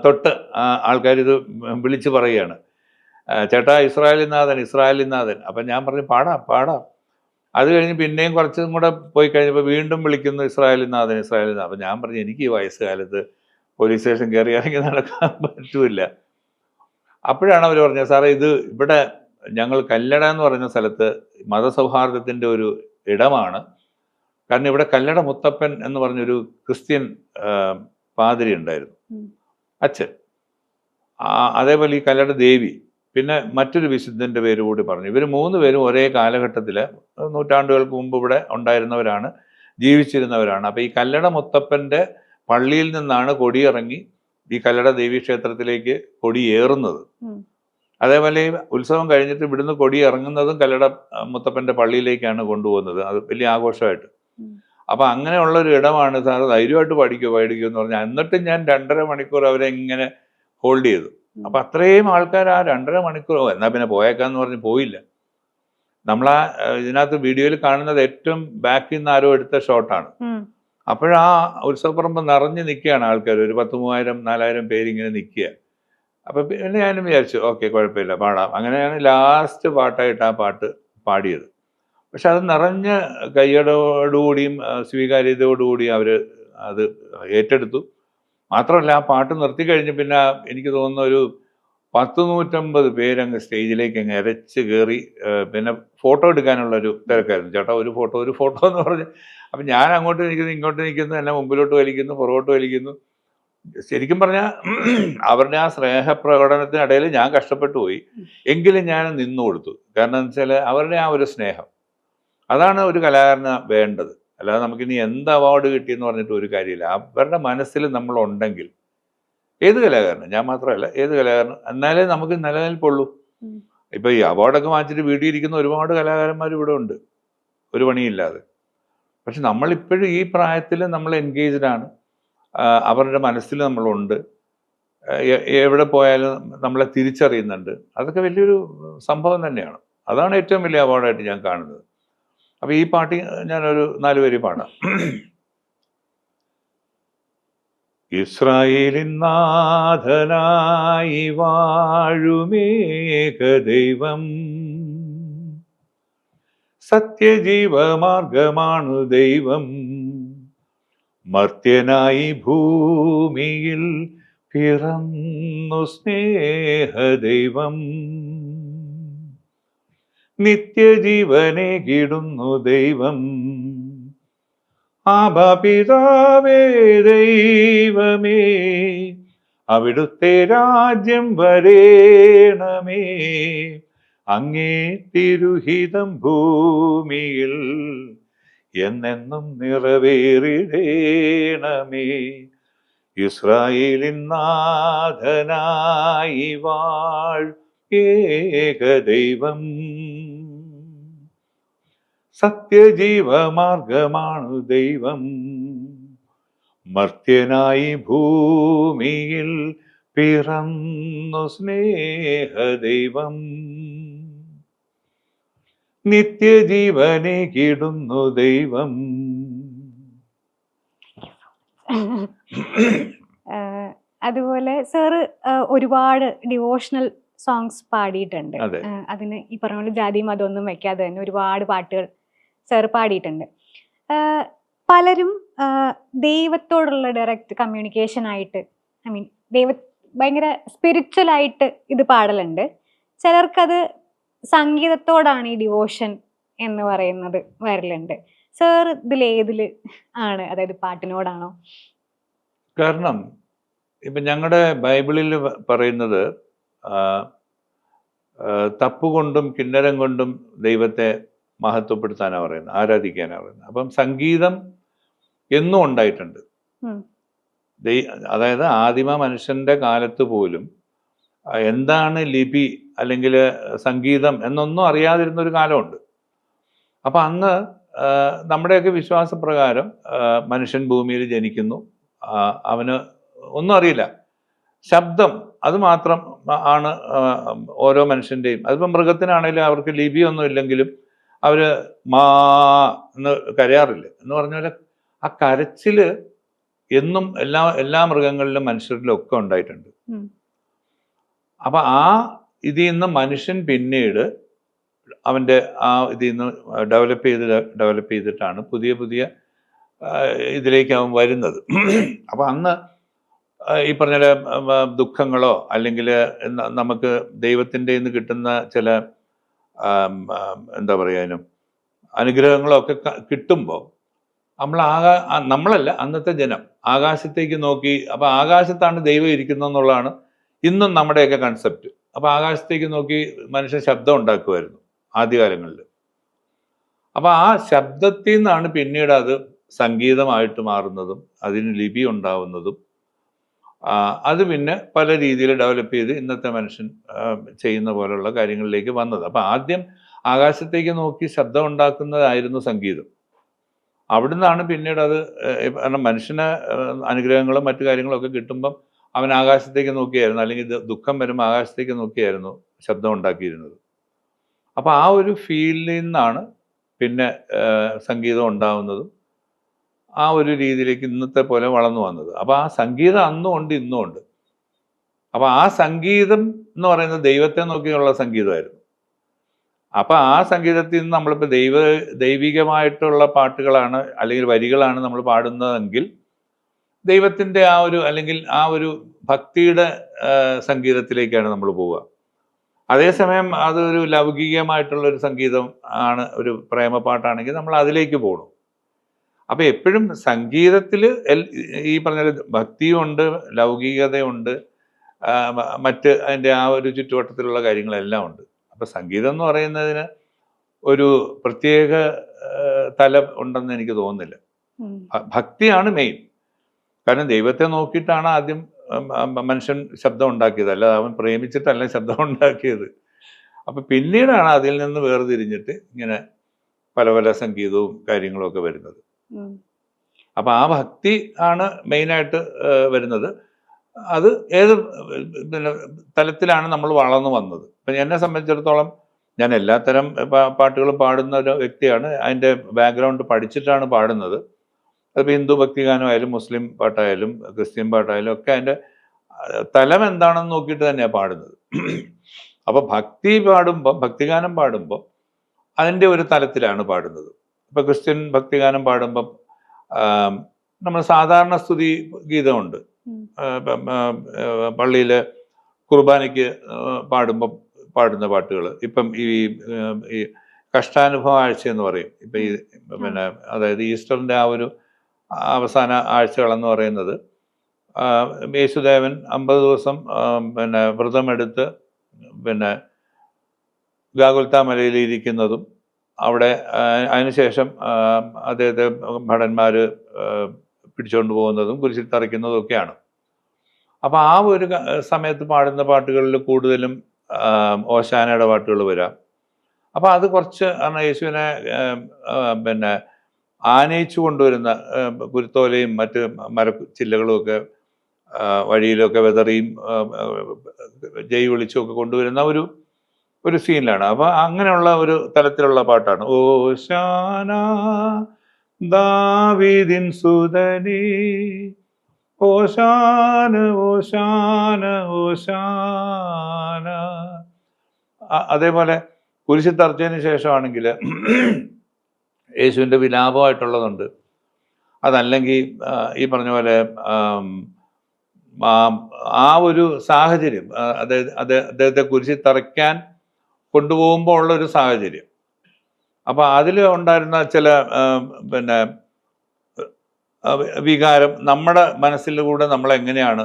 തൊട്ട് ആൾക്കാരിത് വിളിച്ച് പറയുകയാണ്, ചേട്ടാ ഇസ്രായേലിൻ നാഥൻ. അപ്പം ഞാൻ പറഞ്ഞു പാടാം. അത് കഴിഞ്ഞ് പിന്നെയും കുറച്ചും കൂടെ പോയി കഴിഞ്ഞപ്പോൾ വീണ്ടും വിളിക്കുന്നു ഇസ്രായേലിൻ നാഥൻ. അപ്പം ഞാൻ പറഞ്ഞു, എനിക്ക് ഈ വയസ്സുകാലത്ത് പോലീസ് സ്റ്റേഷൻ കയറി ഇറങ്ങി നടക്കാൻ പറ്റൂല. അപ്പോഴാണ് അവർ പറഞ്ഞത്, സാറേ ഇത് ഇവിടെ ഞങ്ങൾ കല്ലട എന്ന് പറയുന്ന സ്ഥലത്ത് മതസൗഹാർദ്ദത്തിൻ്റെ ഒരു ഇടമാണ്. കാരണം ഇവിടെ കല്ലട മുത്തപ്പൻ എന്ന് പറഞ്ഞൊരു ക്രിസ്ത്യൻ പാതിരി ഉണ്ടായിരുന്നു, അച്ഛൻ. അതേപോലെ ഈ കല്ലട ദേവി, പിന്നെ മറ്റൊരു വിശുദ്ധൻ്റെ പേര് കൂടി പറഞ്ഞു. ഇവർ 3 പേരും ഒരേ കാലഘട്ടത്തിൽ നൂറ്റാണ്ടുകൾക്ക് മുമ്പ് ഇവിടെ ഉണ്ടായിരുന്നവരാണ്, ജീവിച്ചിരുന്നവരാണ്. അപ്പോൾ ഈ കല്ലട മുത്തപ്പൻ്റെ പള്ളിയിൽ നിന്നാണ് കൊടിയിറങ്ങി ഈ കല്ലട ദേവി ക്ഷേത്രത്തിലേക്ക് കൊടിയേറുന്നത്. അതേപോലെ ഈ ഉത്സവം കഴിഞ്ഞിട്ട് ഇവിടുന്ന് കൊടി ഇറങ്ങുന്നതും കല്ലട മുത്തപ്പൻ്റെ പള്ളിയിലേക്കാണ് കൊണ്ടുപോകുന്നത്, അത് വലിയ ആഘോഷമായിട്ട്. അപ്പം അങ്ങനെയുള്ള ഒരു ഇടമാണ്, സാറ് ധൈര്യമായിട്ട് പഠിക്കുമോ എന്ന് പറഞ്ഞാൽ, എന്നിട്ടും ഞാൻ 2.5 മണിക്കൂർ അവരെ ഇങ്ങനെ ഹോൾഡ് ചെയ്തു. അപ്പം അത്രയും ആൾക്കാർ ആ 2.5 മണിക്കൂർ എന്നാൽ പിന്നെ പോയേക്കാന്ന് പറഞ്ഞ് പോയില്ല. നമ്മളാ ഇതിനകത്ത് വീഡിയോയിൽ കാണുന്നത് ഏറ്റവും ബാക്കിൽ നിന്ന് ആരോ എടുത്ത ഷോട്ടാണ്. അപ്പോഴാ ഉത്സവപ്പറമ്പ് നിറഞ്ഞ് നിൽക്കുകയാണ് ആൾക്കാർ, ഒരു 10,000-4,000 പേര് ഇങ്ങനെ നിൽക്കുക. അപ്പം പിന്നെ ഞാനും വിചാരിച്ചു, ഓക്കെ കുഴപ്പമില്ല, പാടാം. അങ്ങനെയാണ് ലാസ്റ്റ് പാട്ടായിട്ട് ആ പാട്ട് പാടിയത്. പക്ഷെ അത് നിറഞ്ഞ കയ്യടോടുകൂടിയും സ്വീകാര്യതയോടുകൂടിയും അവർ അത് ഏറ്റെടുത്തു. മാത്രമല്ല ആ പാട്ട് നിർത്തി കഴിഞ്ഞ് പിന്നെ എനിക്ക് തോന്നുന്ന ഒരു 100-150 പേരങ്ങ് സ്റ്റേജിലേക്ക് അങ്ങ് ഇരച്ച് കയറി. പിന്നെ ഫോട്ടോ എടുക്കാനുള്ളൊരു തിരക്കായിരുന്നു. ചേട്ടാ ഒരു ഫോട്ടോ എന്ന് പറഞ്ഞ്. അപ്പം ഞാൻ അങ്ങോട്ട് നിൽക്കുന്നു, ഇങ്ങോട്ട് നിൽക്കുന്നു, എന്നെ മുമ്പിലോട്ട് വലിക്കുന്നു, പുറകോട്ട് വലിക്കുന്നു. ശരിക്കും പറഞ്ഞാൽ അവരുടെ ആ സ്നേഹപ്രകടനത്തിനിടയിൽ ഞാൻ കഷ്ടപ്പെട്ടു പോയി. എങ്കിലും ഞാൻ നിന്നു കൊടുത്തു. കാരണം എന്ന് വെച്ചാൽ അവരുടെ ആ ഒരു സ്നേഹം, അതാണ് ഒരു കലാകാരന് വേണ്ടത്. അല്ലാതെ നമുക്കിനി എന്ത് അവാർഡ് കിട്ടിയെന്ന് പറഞ്ഞിട്ട് ഒരു കാര്യമില്ല. അവരുടെ മനസ്സിൽ നമ്മളുണ്ടെങ്കിൽ, ഏത് കലാകാരനും, ഞാൻ മാത്രമല്ല ഏത് കലാകാരനും, എന്നാലേ നമുക്ക് നിലനിൽപ്പുള്ളൂ. ഇപ്പൊ ഈ അവാർഡൊക്കെ വാങ്ങിച്ചിട്ട് വീട്ടിൽ ഇരിക്കുന്ന ഒരുപാട് കലാകാരന്മാർ ഇവിടെ ഉണ്ട്, ഒരു പണിയില്ലാതെ. പക്ഷെ നമ്മളിപ്പോഴും ഈ പ്രായത്തിൽ നമ്മൾ എൻഗേജ്ഡ് ആണ്. അവരുടെ മനസ്സിൽ നമ്മളുണ്ട്. എവിടെ പോയാലും നമ്മളെ തിരിച്ചറിയുന്നുണ്ട്. അതൊക്കെ വലിയൊരു സംഭവം തന്നെയാണ്. അതാണ് ഏറ്റവും വലിയ അവാർഡായിട്ട് ഞാൻ കാണുന്നത്. അപ്പൊ ഈ പാട്ട് ഞാനൊരു 4 വരി പാടാം. ഇസ്രായേലിൻ നാഥനായി വാഴുമേക ദൈവം, സത്യജീവമാർഗമാണു ദൈവം, മർത്യനായി ഭൂമിയിൽ പിറന്നു സ്നേഹദൈവം, നിത്യജീവനെ കിടുന്നു ദൈവം, ആബാപിതാവേ ദൈവമേ, അവിടുത്തെ രാജ്യം വരേണമേ, അങ്ങേ തിരുഹിതം ഭൂമിയിൽ എന്നെന്നും നിറവേറിടേണമേ. ഇസ്രായേലിൻ നാഥനായി വാഴ് ഏകദൈവം, സത്യജീവമാർഗമാണു ദൈവം, മർത്യനായി ഭൂമിയിൽ പിറന്നു സ്നേഹദൈവം, നിത്യജീവനെ കിടുന്നു ദൈവം. അതുപോലെ സാറ് ഒരുപാട് ഡിവോഷണൽ സോങ്സ് പാടിയിട്ടുണ്ട്. അതെ. അതിന് ഈ പറഞ്ഞ പോലെ ജാതി മതമൊന്നും വെക്കാതെ തന്നെ ഒരുപാട് പാട്ടുകൾ സാറ് പാടിയിട്ടുണ്ട്. പലരും ദൈവത്തോടുള്ള ഡയറക്റ്റ് കമ്മ്യൂണിക്കേഷൻ ആയിട്ട്, ഐ മീൻ ഭയങ്കര സ്പിരിച്വൽ ആയിട്ട് ഇത് പാടലുണ്ട്. ചിലർക്കത് സംഗീതത്തോടാണ് ഈ ഡിവോഷൻ എന്ന് പറയുന്നത് വരലുണ്ട്. സാർ ഇതിലേതിൽ ആണ്? അതായത് പാട്ടിനോടാണോ? കാരണം ഇപ്പം ഞങ്ങളുടെ ബൈബിളിൽ പറയുന്നത് തപ്പുകൊണ്ടും കിന്നരം കൊണ്ടും ദൈവത്തെ മഹത്വപ്പെടുത്താനാണ് പറയുന്നത്, ആരാധിക്കാനാണ് പറയുന്നത്. അപ്പം സംഗീതം എന്നും ഉണ്ടായിട്ടുണ്ട്. അതായത് ആദിമ മനുഷ്യന്റെ കാലത്ത് പോലും എന്താണ് ലിപി അല്ലെങ്കിൽ സംഗീതം എന്നൊന്നും അറിയാതിരുന്ന ഒരു കാലമുണ്ട്. അപ്പം അന്ന് നമ്മുടെയൊക്കെ വിശ്വാസപ്രകാരം മനുഷ്യൻ ഭൂമിയിൽ ജനിക്കുന്നു, അവന് ഒന്നും അറിയില്ല, ശബ്ദം അത് മാത്രം ആണ് ഓരോ മനുഷ്യൻ്റെയും. അതിപ്പോൾ മൃഗത്തിനാണെങ്കിലും അവർക്ക് ലിപിയൊന്നും ഇല്ലെങ്കിലും അവർ മാ എന്ന് കരയാറില്ല. എന്ന് പറഞ്ഞാൽ ആ കരച്ചില് എന്നും എല്ലാ മൃഗങ്ങളിലും മനുഷ്യരിലും ഒക്കെ ഉണ്ടായിട്ടുണ്ട്. അപ്പൊ ആ ഇതിൽ നിന്ന് മനുഷ്യൻ പിന്നീട് അവൻ്റെ ആ ഇതിൽ നിന്ന് ഡെവലപ്പ് ചെയ്തിട്ടാണ് പുതിയ പുതിയ ഇതിലേക്ക് അവൻ വരുന്നത്. അപ്പൊ അന്ന് ഈ പറഞ്ഞ ദുഃഖങ്ങളോ അല്ലെങ്കിൽ നമുക്ക് ദൈവത്തിൻ്റെ നിന്ന് കിട്ടുന്ന ചില എന്താ പറയുക അനുഗ്രഹങ്ങളോ ഒക്കെ കിട്ടുമ്പോൾ നമ്മളല്ല അന്നത്തെ ജനം ആകാശത്തേക്ക് നോക്കി, അപ്പൊ ആകാശത്താണ് ദൈവം ഇരിക്കുന്നതെന്നുള്ളതാണ് ഇന്നും നമ്മുടെയൊക്കെ കൺസെപ്റ്റ്. അപ്പൊ ആകാശത്തേക്ക് നോക്കി മനുഷ്യൻ ശബ്ദം ഉണ്ടാക്കുമായിരുന്നു ആദ്യകാലങ്ങളിൽ. അപ്പൊ ആ ശബ്ദത്തിൽ നിന്നാണ് പിന്നീട് അത് സംഗീതമായിട്ട് മാറുന്നതും അതിന് ലിപി ഉണ്ടാവുന്നതും. അത് പിന്നെ പല രീതിയിൽ ഡെവലപ്പ് ചെയ്ത് ഇന്നത്തെ മനുഷ്യൻ ചെയ്യുന്ന പോലുള്ള കാര്യങ്ങളിലേക്ക് വന്നത്. അപ്പം ആദ്യം ആകാശത്തേക്ക് നോക്കി ശബ്ദം ഉണ്ടാക്കുന്നതായിരുന്നു സംഗീതം. അവിടുന്നാണ് പിന്നീട് അത്, കാരണം മനുഷ്യന് അനുഗ്രഹങ്ങളും മറ്റു കാര്യങ്ങളും ഒക്കെ കിട്ടുമ്പം അവൻ ആകാശത്തേക്ക് നോക്കിയായിരുന്നു, അല്ലെങ്കിൽ ദുഃഖം വരുമ്പോൾ ആകാശത്തേക്ക് നോക്കിയായിരുന്നു ശബ്ദം ഉണ്ടാക്കിയിരുന്നത്. അപ്പം ആ ഒരു ഫീലിൽ നിന്നാണ് പിന്നെ സംഗീതം ഉണ്ടാവുന്നതും ആ ഒരു രീതിയിലേക്ക് ഇന്നത്തെ പോലെ വളർന്നു വന്നത്. അപ്പൊ ആ സംഗീതം അന്നും ഉണ്ട് ഇന്നും ഉണ്ട്. അപ്പൊ ആ സംഗീതം എന്ന് പറയുന്നത് ദൈവത്തെ നോക്കിയുള്ള സംഗീതമായിരുന്നു. അപ്പൊ ആ സംഗീതത്തിൽ നിന്ന് നമ്മളിപ്പോൾ ദൈവികമായിട്ടുള്ള പാട്ടുകളാണ് അല്ലെങ്കിൽ വരികളാണ് നമ്മൾ പാടുന്നതെങ്കിൽ ദൈവത്തിന്റെ ആ ഒരു അല്ലെങ്കിൽ ആ ഒരു ഭക്തിയുടെ സംഗീതത്തിലേക്കാണ് നമ്മൾ പോവുക. അതേസമയം അതൊരു ലൗകികമായിട്ടുള്ള ഒരു സംഗീതം ആണ്, ഒരു പ്രേമപ്പാട്ടാണെങ്കിൽ നമ്മൾ അതിലേക്ക് പോകണം. അപ്പൊ എപ്പോഴും സംഗീതത്തിൽ ഈ പറഞ്ഞ ഭക്തിയുണ്ട്, ലൗകികതയുണ്ട്, മറ്റ് അതിൻ്റെ ആ ഒരു ചുറ്റുവട്ടത്തിലുള്ള കാര്യങ്ങളെല്ലാം ഉണ്ട്. അപ്പൊ സംഗീതം എന്ന് പറയുന്നതിന് ഒരു പ്രത്യേക തലം ഉണ്ടെന്ന് എനിക്ക് തോന്നുന്നില്ല. ഭക്തിയാണ് മെയിൻ. കാരണം ദൈവത്തെ നോക്കിയിട്ടാണ് ആദ്യം മനുഷ്യൻ ശബ്ദം ഉണ്ടാക്കിയത്, അല്ലാതെ അവൻ പ്രേമിച്ചിട്ടല്ല ശബ്ദം ഉണ്ടാക്കിയത്. അപ്പൊ പിന്നീടാണ് അതിൽ നിന്ന് വേർതിരിഞ്ഞിട്ട് ഇങ്ങനെ പല പല സംഗീതവും കാര്യങ്ങളും ഒക്കെ വരുന്നത്. അപ്പൊ ആ ഭക്തി ആണ് മെയിനായിട്ട് വരുന്നത്. അത് ഏത് പിന്നെ തലത്തിലാണ് നമ്മൾ വളർന്നു വന്നത്. ഇപ്പം എന്നെ സംബന്ധിച്ചിടത്തോളം ഞാൻ എല്ലാത്തരം പാട്ടുകളും പാടുന്ന ഒരു വ്യക്തിയാണ്. അതിൻ്റെ ബാക്ക്ഗ്രൗണ്ട് പഠിച്ചിട്ടാണ് പാടുന്നത്. അതിപ്പോൾ ഹിന്ദു ഭക്തിഗാനമായാലും മുസ്ലിം പാട്ടായാലും ക്രിസ്ത്യൻ പാട്ടായാലും ഒക്കെ അതിൻ്റെ തലം എന്താണെന്ന് നോക്കിയിട്ട് തന്നെയാണ് പാടുന്നത്. അപ്പോൾ ഭക്തിഗാനം പാടുമ്പോൾ അതിൻ്റെ ഒരു തലത്തിലാണ് പാടുന്നത്. ഇപ്പം ക്രിസ്ത്യൻ ഭക്തിഗാനം പാടുമ്പം നമ്മൾ സാധാരണ സ്തുതി ഗീതമുണ്ട്. പള്ളിയിൽ കുർബാനയ്ക്ക് പാടുമ്പം പാടുന്ന പാട്ടുകൾ. ഇപ്പം ഈ കഷ്ടാനുഭവ ആഴ്ച എന്ന് പറയും. ഇപ്പം ഈ പിന്നെ അതായത് ഈസ്റ്ററിൻ്റെ ആ ഒരു അവസാന ആഴ്ചകളെന്ന് പറയുന്നത് യേശുദേവൻ 50 ദിവസം പിന്നെ വ്രതമെടുത്ത് പിന്നെ ഗാഗുൽത്താ മലയിൽ ഇരിക്കുന്നതും അവിടെ അതിനുശേഷം അദ്ദേഹത്തെ ഭടന്മാർ പിടിച്ചുകൊണ്ട് പോകുന്നതും കുരിശിൽ തറയ്ക്കുന്നതും ഒക്കെയാണ്. അപ്പം ആ ഒരു സമയത്ത് പാടുന്ന പാട്ടുകളിൽ കൂടുതലും ഓശാനയുടെ പാട്ടുകൾ വരാം. അപ്പം അത് കുറച്ച് യേശുവിനെ പിന്നെ ആനയിച്ചു കൊണ്ടുവരുന്ന കുരുത്തോലയും മറ്റ് മരച്ചില്ലകളും ഒക്കെ വഴിയിലൊക്കെ വെതറിയും ജയ് വിളിച്ചും ഒക്കെ കൊണ്ടുവരുന്ന ഒരു സീനിലാണ്. അപ്പൊ അങ്ങനെയുള്ള ഒരു തലത്തിലുള്ള പാട്ടാണ്. ഓശാന ദാവീദിൻ സുതനേ ഓശാന ഓശാന ഓശാന. അതേപോലെ കുരിശിൽ തറച്ചതിന് ശേഷമാണെങ്കിൽ യേശുവിൻ്റെ വിലാപമായിട്ടുള്ളതുണ്ട്. അതല്ലെങ്കിൽ ഈ പറഞ്ഞ പോലെ ആ ഒരു സാഹചര്യം, അദ്ദേഹത്തെ കുരിശിൽ തറയ്ക്കാൻ കൊണ്ടുപോകുമ്പോൾ ഉള്ള ഒരു സാഹചര്യം. അപ്പം അതിൽ ഉണ്ടായിരുന്ന ചില പിന്നെ വികാരം നമ്മുടെ മനസ്സിലൂടെ നമ്മൾ എങ്ങനെയാണ്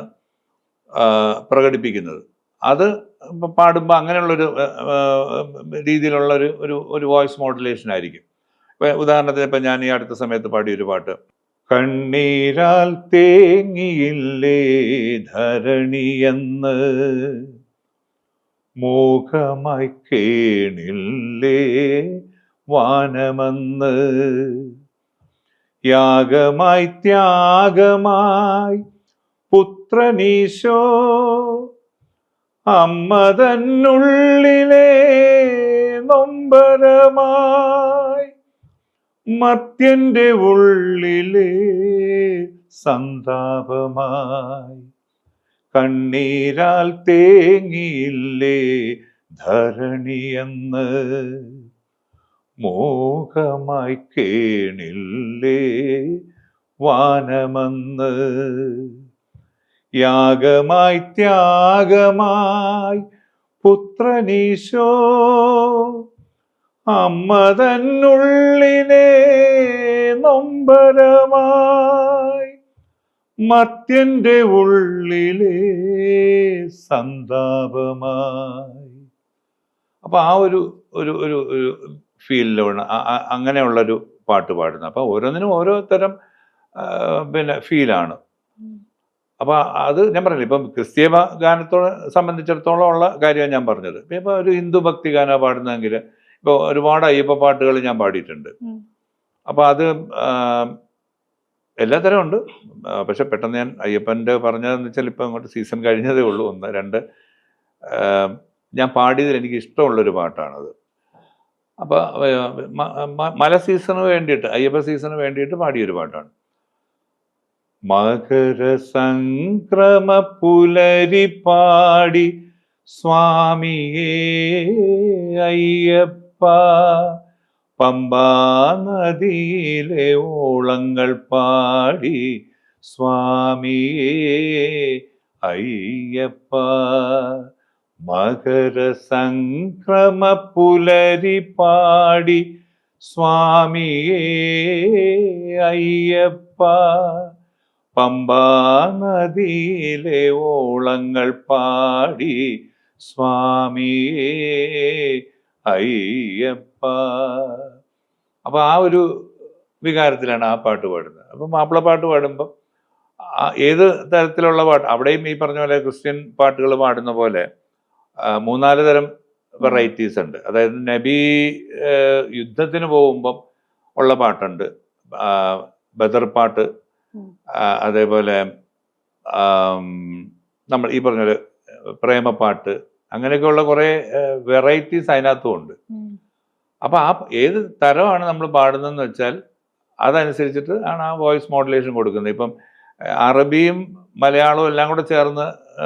പ്രകടിപ്പിക്കുന്നത്, അത് പാടുമ്പോൾ അങ്ങനെയുള്ളൊരു രീതിയിലുള്ള ഒരു വോയിസ് മോഡുലേഷൻ ആയിരിക്കും. ഇപ്പം ഉദാഹരണത്തിന് ഇപ്പം ഞാൻ ഈ അടുത്ത സമയത്ത് പാടിയൊരു പാട്ട്, കണ്ണീരാൽ തേങ്ങിയില്ലേ ധരണിയെന്ന് മോഹമായി കേണില്ലേ വാനമെന്ന്, യാഗമായി ത്യാഗമായി പുത്രനീശോ അമ്മ തന്നുള്ളിലെ നൊമ്പരമായി മർത്യന്റെ ഉള്ളിലെ സന്താപമായി, കണ്ണീരാൽ തേങ്ങിയില്ലേ ധരണിയെന്ന് മോഹമായി കേണില്ലേ വാനമെന്ന്, യാഗമായി ത്യാഗമായി പുത്രനീശോ അമ്മ തന്നുള്ളിലെ നൊമ്പരമായി മർത്യന്റെ ഉള്ളിലെ സന്താപമായി. അപ്പൊ ആ ഒരു ഫീലിലാണ് അങ്ങനെയുള്ളൊരു പാട്ട് പാടുന്നത്. അപ്പൊ ഓരോന്നിനും ഓരോ തരം പിന്നെ ഫീലാണ്. അപ്പൊ അത് ഞാൻ പറഞ്ഞില്ല, ഇപ്പം ക്രിസ്തീയ ഗാനത്തോടെ സംബന്ധിച്ചിടത്തോളം ഉള്ള കാര്യമാണ് ഞാൻ പറഞ്ഞത്. ഇപ്പൊ ഒരു ഹിന്ദു ഭക്തി ഗാനം പാടുന്നതെങ്കിൽ ഇപ്പൊ ഒരുപാട് അയ്യപ്പ പാട്ടുകൾ ഞാൻ പാടിയിട്ടുണ്ട്. അപ്പൊ അത് എല്ലാ തരം ഉണ്ട്. പക്ഷെ പെട്ടെന്ന് ഞാൻ അയ്യപ്പൻ്റെ പറഞ്ഞതെന്ന് വെച്ചാൽ ഇപ്പം അങ്ങോട്ട് സീസൺ കഴിഞ്ഞതേ ഉള്ളൂ. 1, 2 ഞാൻ പാടിയതിൽ എനിക്ക് ഇഷ്ടമുള്ളൊരു പാട്ടാണത്. അപ്പോൾ മല സീസണ് വേണ്ടിയിട്ട്, അയ്യപ്പ സീസണ് വേണ്ടിയിട്ട് പാടിയൊരു പാട്ടാണ്. മകര സംക്രമ പുലരി പാടി സ്വാമിയേ അയ്യപ്പ പമ്പാ നദിയിലെ ഓളങ്ങൾ പാടി സ്വാമിയേ അയ്യപ്പ. മകര സംക്രമ പുലരി പാടി സ്വാമിയേ അയ്യപ്പ. പമ്പാ നദിയിലെ ഓളങ്ങൾ പാടി സ്വാമിയേ അയ്യപ്പ. അപ്പൊ ആ ഒരു വികാരത്തിലാണ് ആ പാട്ട് പാടുന്നത്. അപ്പൊ മാപ്പിള പാട്ട് പാടുമ്പോൾ ഏത് തരത്തിലുള്ള പാട്ട്, അവിടെയും ഈ പറഞ്ഞ പോലെ ക്രിസ്ത്യൻ പാട്ടുകൾ പാടുന്ന പോലെ 3-4 തരം വെറൈറ്റീസ് ഉണ്ട്. അതായത് നബി യുദ്ധത്തിന് പോകുമ്പം ഉള്ള പാട്ടുണ്ട്, ബദർ പാട്ട്, അതേപോലെ നമ്മൾ ഈ പറഞ്ഞ പ്രേമപ്പാട്ട്, അങ്ങനെയൊക്കെയുള്ള കുറേ വെറൈറ്റീസ് അതിനകത്തും ഉണ്ട്. അപ്പൊ ആ ഏത് തരമാണ് നമ്മൾ പാടുന്നതെന്ന് വെച്ചാൽ അതനുസരിച്ചിട്ട് ആണ് ആ വോയിസ് മോഡുലേഷൻ കൊടുക്കുന്നത്. ഇപ്പം അറബിയും മലയാളവും എല്ലാം കൂടെ ചേർന്ന്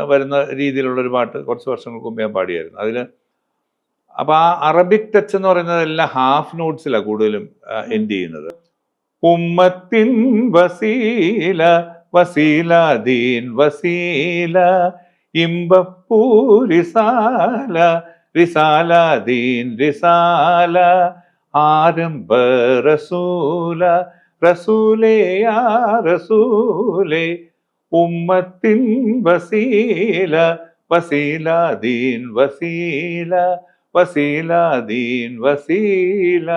വരുന്ന രീതിയിലുള്ളൊരു പാട്ട് കുറച്ച് വർഷങ്ങൾക്ക് മുമ്പ് ഞാൻ പാടിയായിരുന്നു. അതിൽ അപ്പം ആ അറബിക് ടച്ച് എന്ന് പറയുന്നത് എല്ലാം ഹാഫ് നോട്ട്സിലാണ് കൂടുതലും എൻഡ് ചെയ്യുന്നത്. ഉമ്മത്തിൻ വസീല വസീല ദീൻ വസീല ഇമ്പപ്പൂ റിസാല റിസാല ദീൻ റിസാല ആരംഭ റസൂല റസൂലേ യാ റസൂലേ ഉമ്മത്തിൻ വസീല വസീല ദീൻ വസീല വസീല ദീൻ വസീല.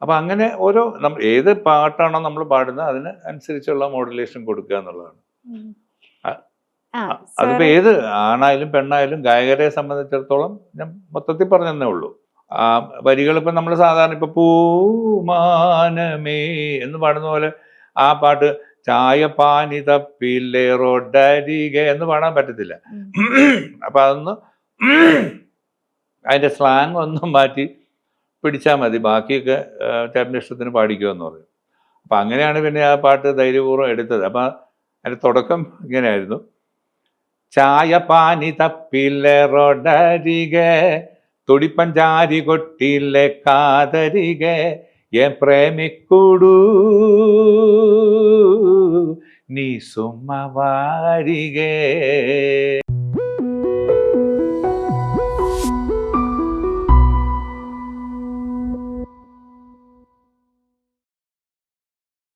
അപ്പൊ അങ്ങനെ ഓരോ ഏത് പാട്ടാണോ നമ്മൾ പാടുന്നത് അതിന് അനുസരിച്ചുള്ള മോഡുലേഷൻ കൊടുക്കുക എന്നുള്ളതാണ്. അതിപ്പോ ഏത് ആണായാലും പെണ്ണായാലും ഗായകരെ സംബന്ധിച്ചിടത്തോളം ഞാൻ മൊത്തത്തിൽ പറഞ്ഞതേ ഉള്ളൂ. വരികൾ ഇപ്പം നമ്മൾ സാധാരണ ഇപ്പൊ പൂമാനമേ എന്ന് പാടുന്ന പോലെ ആ പാട്ട് ചായ പാനി തപ്പില്ലേ റോഡരിക എന്ന് പാടാൻ പറ്റത്തില്ല. അപ്പൊ അതൊന്ന് അതിന്റെ സ്ലാങ് ഒന്നും മാറ്റി പിടിച്ചാൽ മതി, ബാക്കിയൊക്കെ ചേട്ടൻ്റെ ഇഷ്ടത്തിന് പാടിക്കുമെന്ന് പറയും. അപ്പം അങ്ങനെയാണ് പിന്നെ ആ പാട്ട് ധൈര്യപൂർവ്വം എടുത്തത്. അപ്പം അതിൻ്റെ തുടക്കം ഇങ്ങനെയായിരുന്നു: ചായ പാനി തപ്പില്ലേ റോഡരിക തുടിപ്പഞ്ചാരി കൊട്ടിലെ കാതരിക എ പ്രേമിക്കുടു നീ സുമ്മ വാരിക